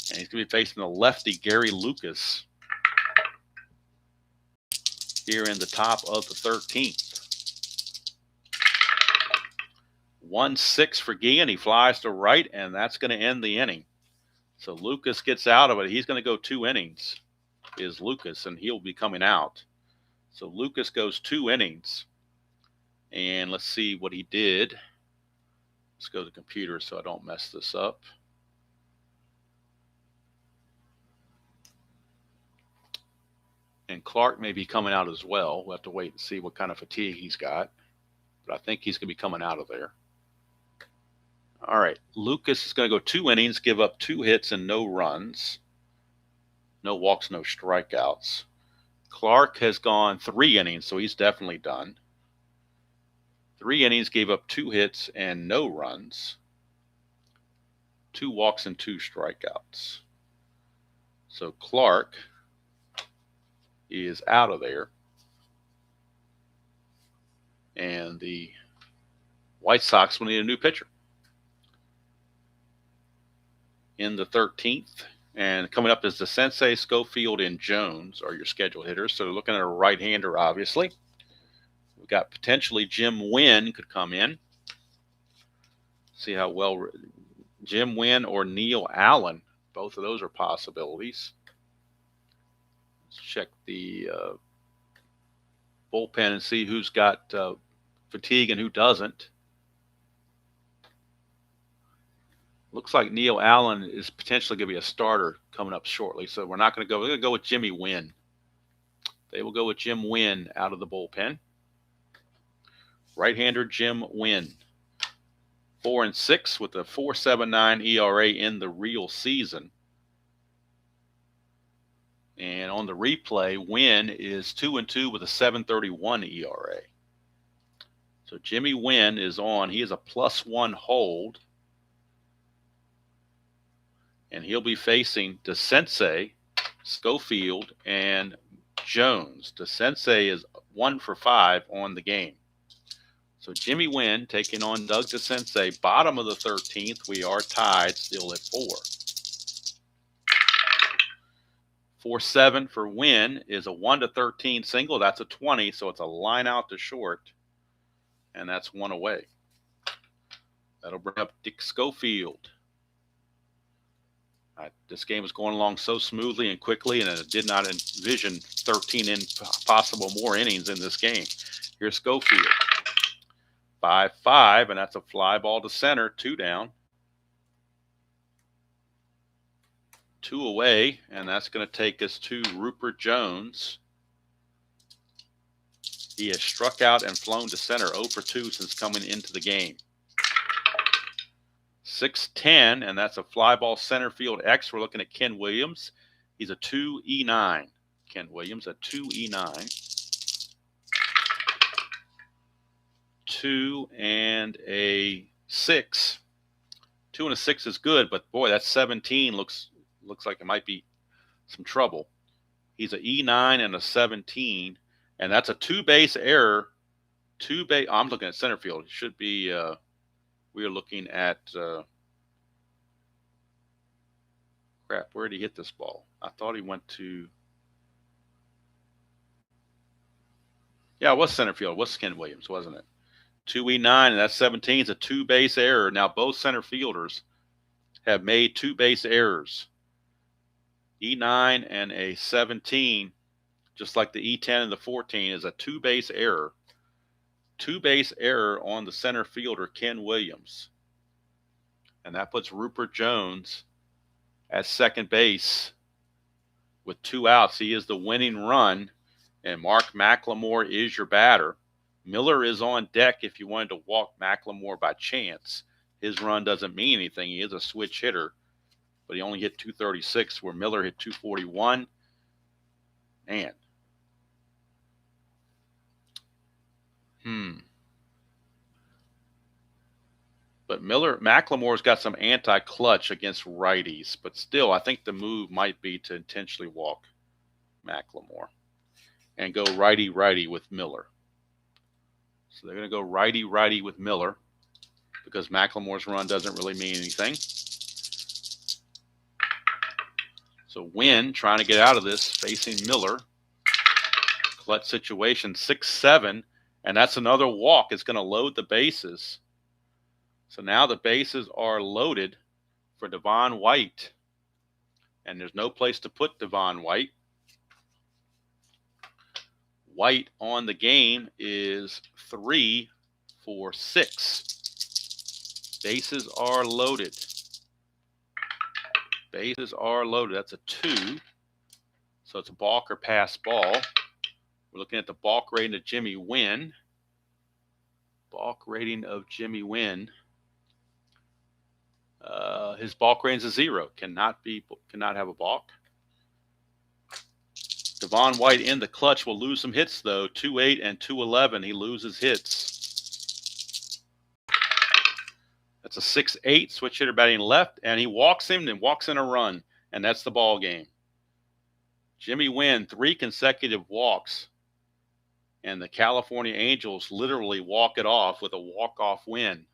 And he's going to be facing the lefty, Gary Lucas, here in the top of the 13th. 1-6 for Guillen. He flies to right, and that's going to end the inning. So Lucas gets out of it. He's going to go 2 innings, is Lucas, and he'll be coming out. So Lucas goes 2 innings. And let's see what he did. Let's go to the computer so I don't mess this up. And Clark may be coming out as well. We'll have to wait and see what kind of fatigue he's got. But I think he's going to be coming out of there. All right. Lucas is going to go 2 innings, give up 2 hits and no runs. No walks, no strikeouts. Clark has gone 3 innings, so he's definitely done. 3 innings, gave up 2 hits and no runs. 2 walks and 2 strikeouts. So Clark is out of there. And the White Sox will need a new pitcher. In the 13th, and coming up is the Sensei, Schofield, and Jones are your scheduled hitters. So looking at a right-hander, obviously. We've got potentially Jim Wynn could come in. See how well Jim Wynn or Neil Allen. Both of those are possibilities. Let's check the bullpen and see who's got fatigue and who doesn't. Looks like Neil Allen is potentially going to be a starter coming up shortly. So we're not going to go. We're going to go with Jimmy Wynn. They will go with Jim Wynn out of the bullpen. Right-hander Jim Wynn. 4-6 with a 4.79 ERA in the real season. And on the replay, Wynn is 2-2 with a 7.31 ERA. So Jimmy Wynn is on. He is a +1 hold. And he'll be facing DeSensei, Schofield, and Jones. DeSensei is 1 for 5 on the game. So Jimmy Wynn taking on Doug DeSensei. Bottom of the 13th, we are tied still at 4. 4-7 for Wynn is a 1-13 single. That's a 20, so it's a line out to short. And that's 1 away. That'll bring up Dick Schofield. This game was going along so smoothly and quickly, and I did not envision 13 possible more innings in this game. Here's Schofield. 5-5, and that's a fly ball to center, 2 down. 2 away, and that's going to take us to Rupert Jones. He has struck out and flown to center 0 for 2 since coming into the game. 6-10, and that's a fly ball center field X. We're looking at Ken Williams. He's a 2-E9. Ken Williams, a 2-E9. 2 and a 6. 2 and a 6 is good, but boy, that 17 looks like it might be some trouble. He's a E9 and a 17, and that's a 2-base error. I'm looking at center field. It should be. We are looking at crap. Where did he hit this ball? I thought he went to. Yeah, it was center field. It was Ken Williams, wasn't it? 2-E9, and that 17 is a 2-base error. Now both center fielders have made 2-base errors. E9 and a 17, just like the E10 and the 14, is a 2-base error. 2-base error on the center fielder, Ken Williams. And that puts Rupert Jones at second base with 2 outs. He is the winning run, and Mark McLemore is your batter. Miller is on deck if you wanted to walk McLemore by chance. His run doesn't mean anything. He is a switch hitter, but he only hit 236 where Miller hit 241. Man. But McLemore's got some anti-clutch against righties, but still, I think the move might be to intentionally walk McLemore and go righty-righty with Miller. So they're going to go righty-righty with Miller because McLemore's run doesn't really mean anything. So Wynn trying to get out of this, facing Miller. Clutch situation, 6-7, and that's another walk. It's going to load the bases. So now the bases are loaded for Devon White. And there's no place to put Devon White. White on the game is 3 for 6. Bases are loaded. Bases are loaded. That's a 2. So it's a balk or pass ball. We're looking at the balk rating of Jimmy Wynn. Balk rating of Jimmy Wynn. His balk rating is a 0. Cannot have a balk. Devon White in the clutch will lose some hits though. 2-8 and 2-11. He loses hits. That's a 6-8 switch hitter batting left, and he walks him and walks in a run, and that's the ball game. Jimmy Wynn 3 consecutive walks, and the California Angels literally walk it off with a walk-off win.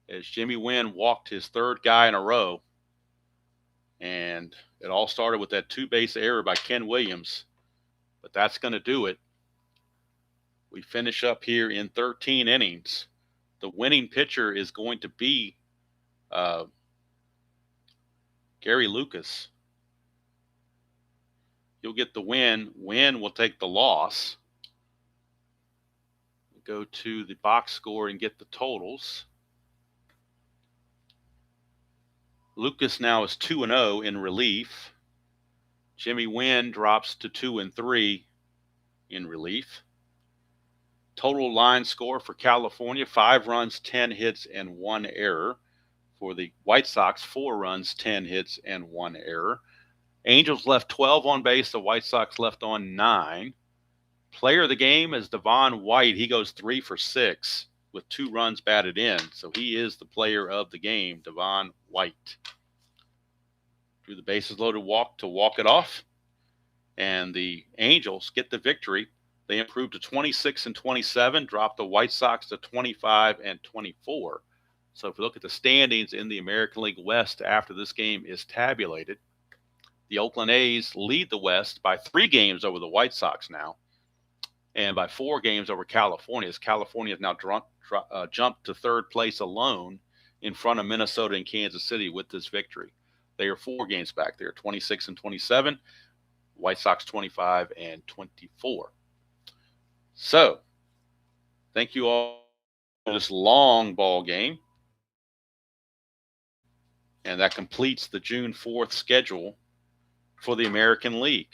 As Jimmy Wynn walked his 3rd guy in a row, and it all started with that 2-base error by Ken Williams. But that's going to do it. We finish up here in 13 innings. The winning pitcher is going to be Gary Lucas. You'll get the win. Win will take the loss. We'll go to the box score and get the totals. Lucas now is 2-0 in relief. Jimmy Wynn drops to 2-3 in relief. Total line score for California, 5 runs, 10 hits, and 1 error. For the White Sox, 4 runs, 10 hits, and 1 error. Angels left 12 on base. The White Sox left on 9. Player of the game is Devon White. He goes 3 for 6 with 2 runs batted in. So he is the player of the game, Devon White. Drew the bases loaded walk to walk it off. And the Angels get the victory. They improved to 26 and 27, dropped the White Sox to 25 and 24. So if you look at the standings in the American League West after this game is tabulated, the Oakland A's lead the West by 3 games over the White Sox now, and by 4 games over California, as California has now jumped to 3rd place alone in front of Minnesota and Kansas City with this victory. They are 4 games back. They are 26 and 27, White Sox 25 and 24. So, thank you all for this long ball game. And that completes the June 4th schedule for the American League.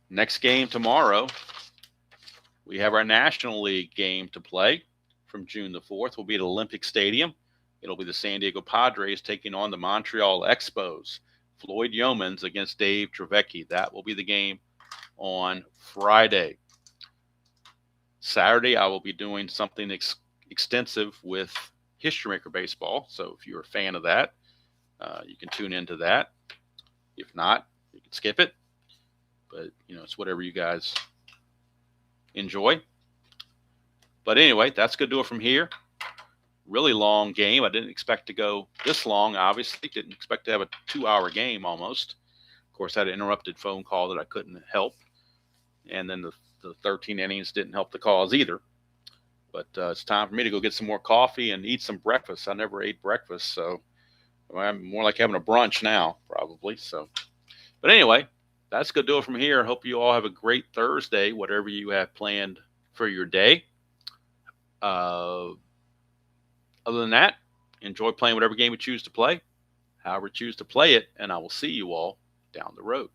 Next game tomorrow, we have our National League game to play from June the 4th. We'll be at Olympic Stadium. It'll be the San Diego Padres taking on the Montreal Expos. Floyd Yeomans against Dave Trevecki. That will be the game on Friday. Saturday, I will be doing something extensive with History Maker Baseball. So if you're a fan of that, you can tune into that. If not, you can skip it. But, it's whatever you guys enjoy. But anyway, that's going to do it from here. Really long game. I didn't expect to go this long, obviously. Didn't expect to have a 2-hour game almost. Of course, I had an interrupted phone call that I couldn't help. And then the 13 innings didn't help the cause either. But it's time for me to go get some more coffee and eat some breakfast. I never ate breakfast, so I'm more like having a brunch now, probably. So, but anyway, that's going to do it from here. I hope you all have a great Thursday, whatever you have planned for your day. Other than that, enjoy playing whatever game you choose to play, however you choose to play it, and I will see you all down the road.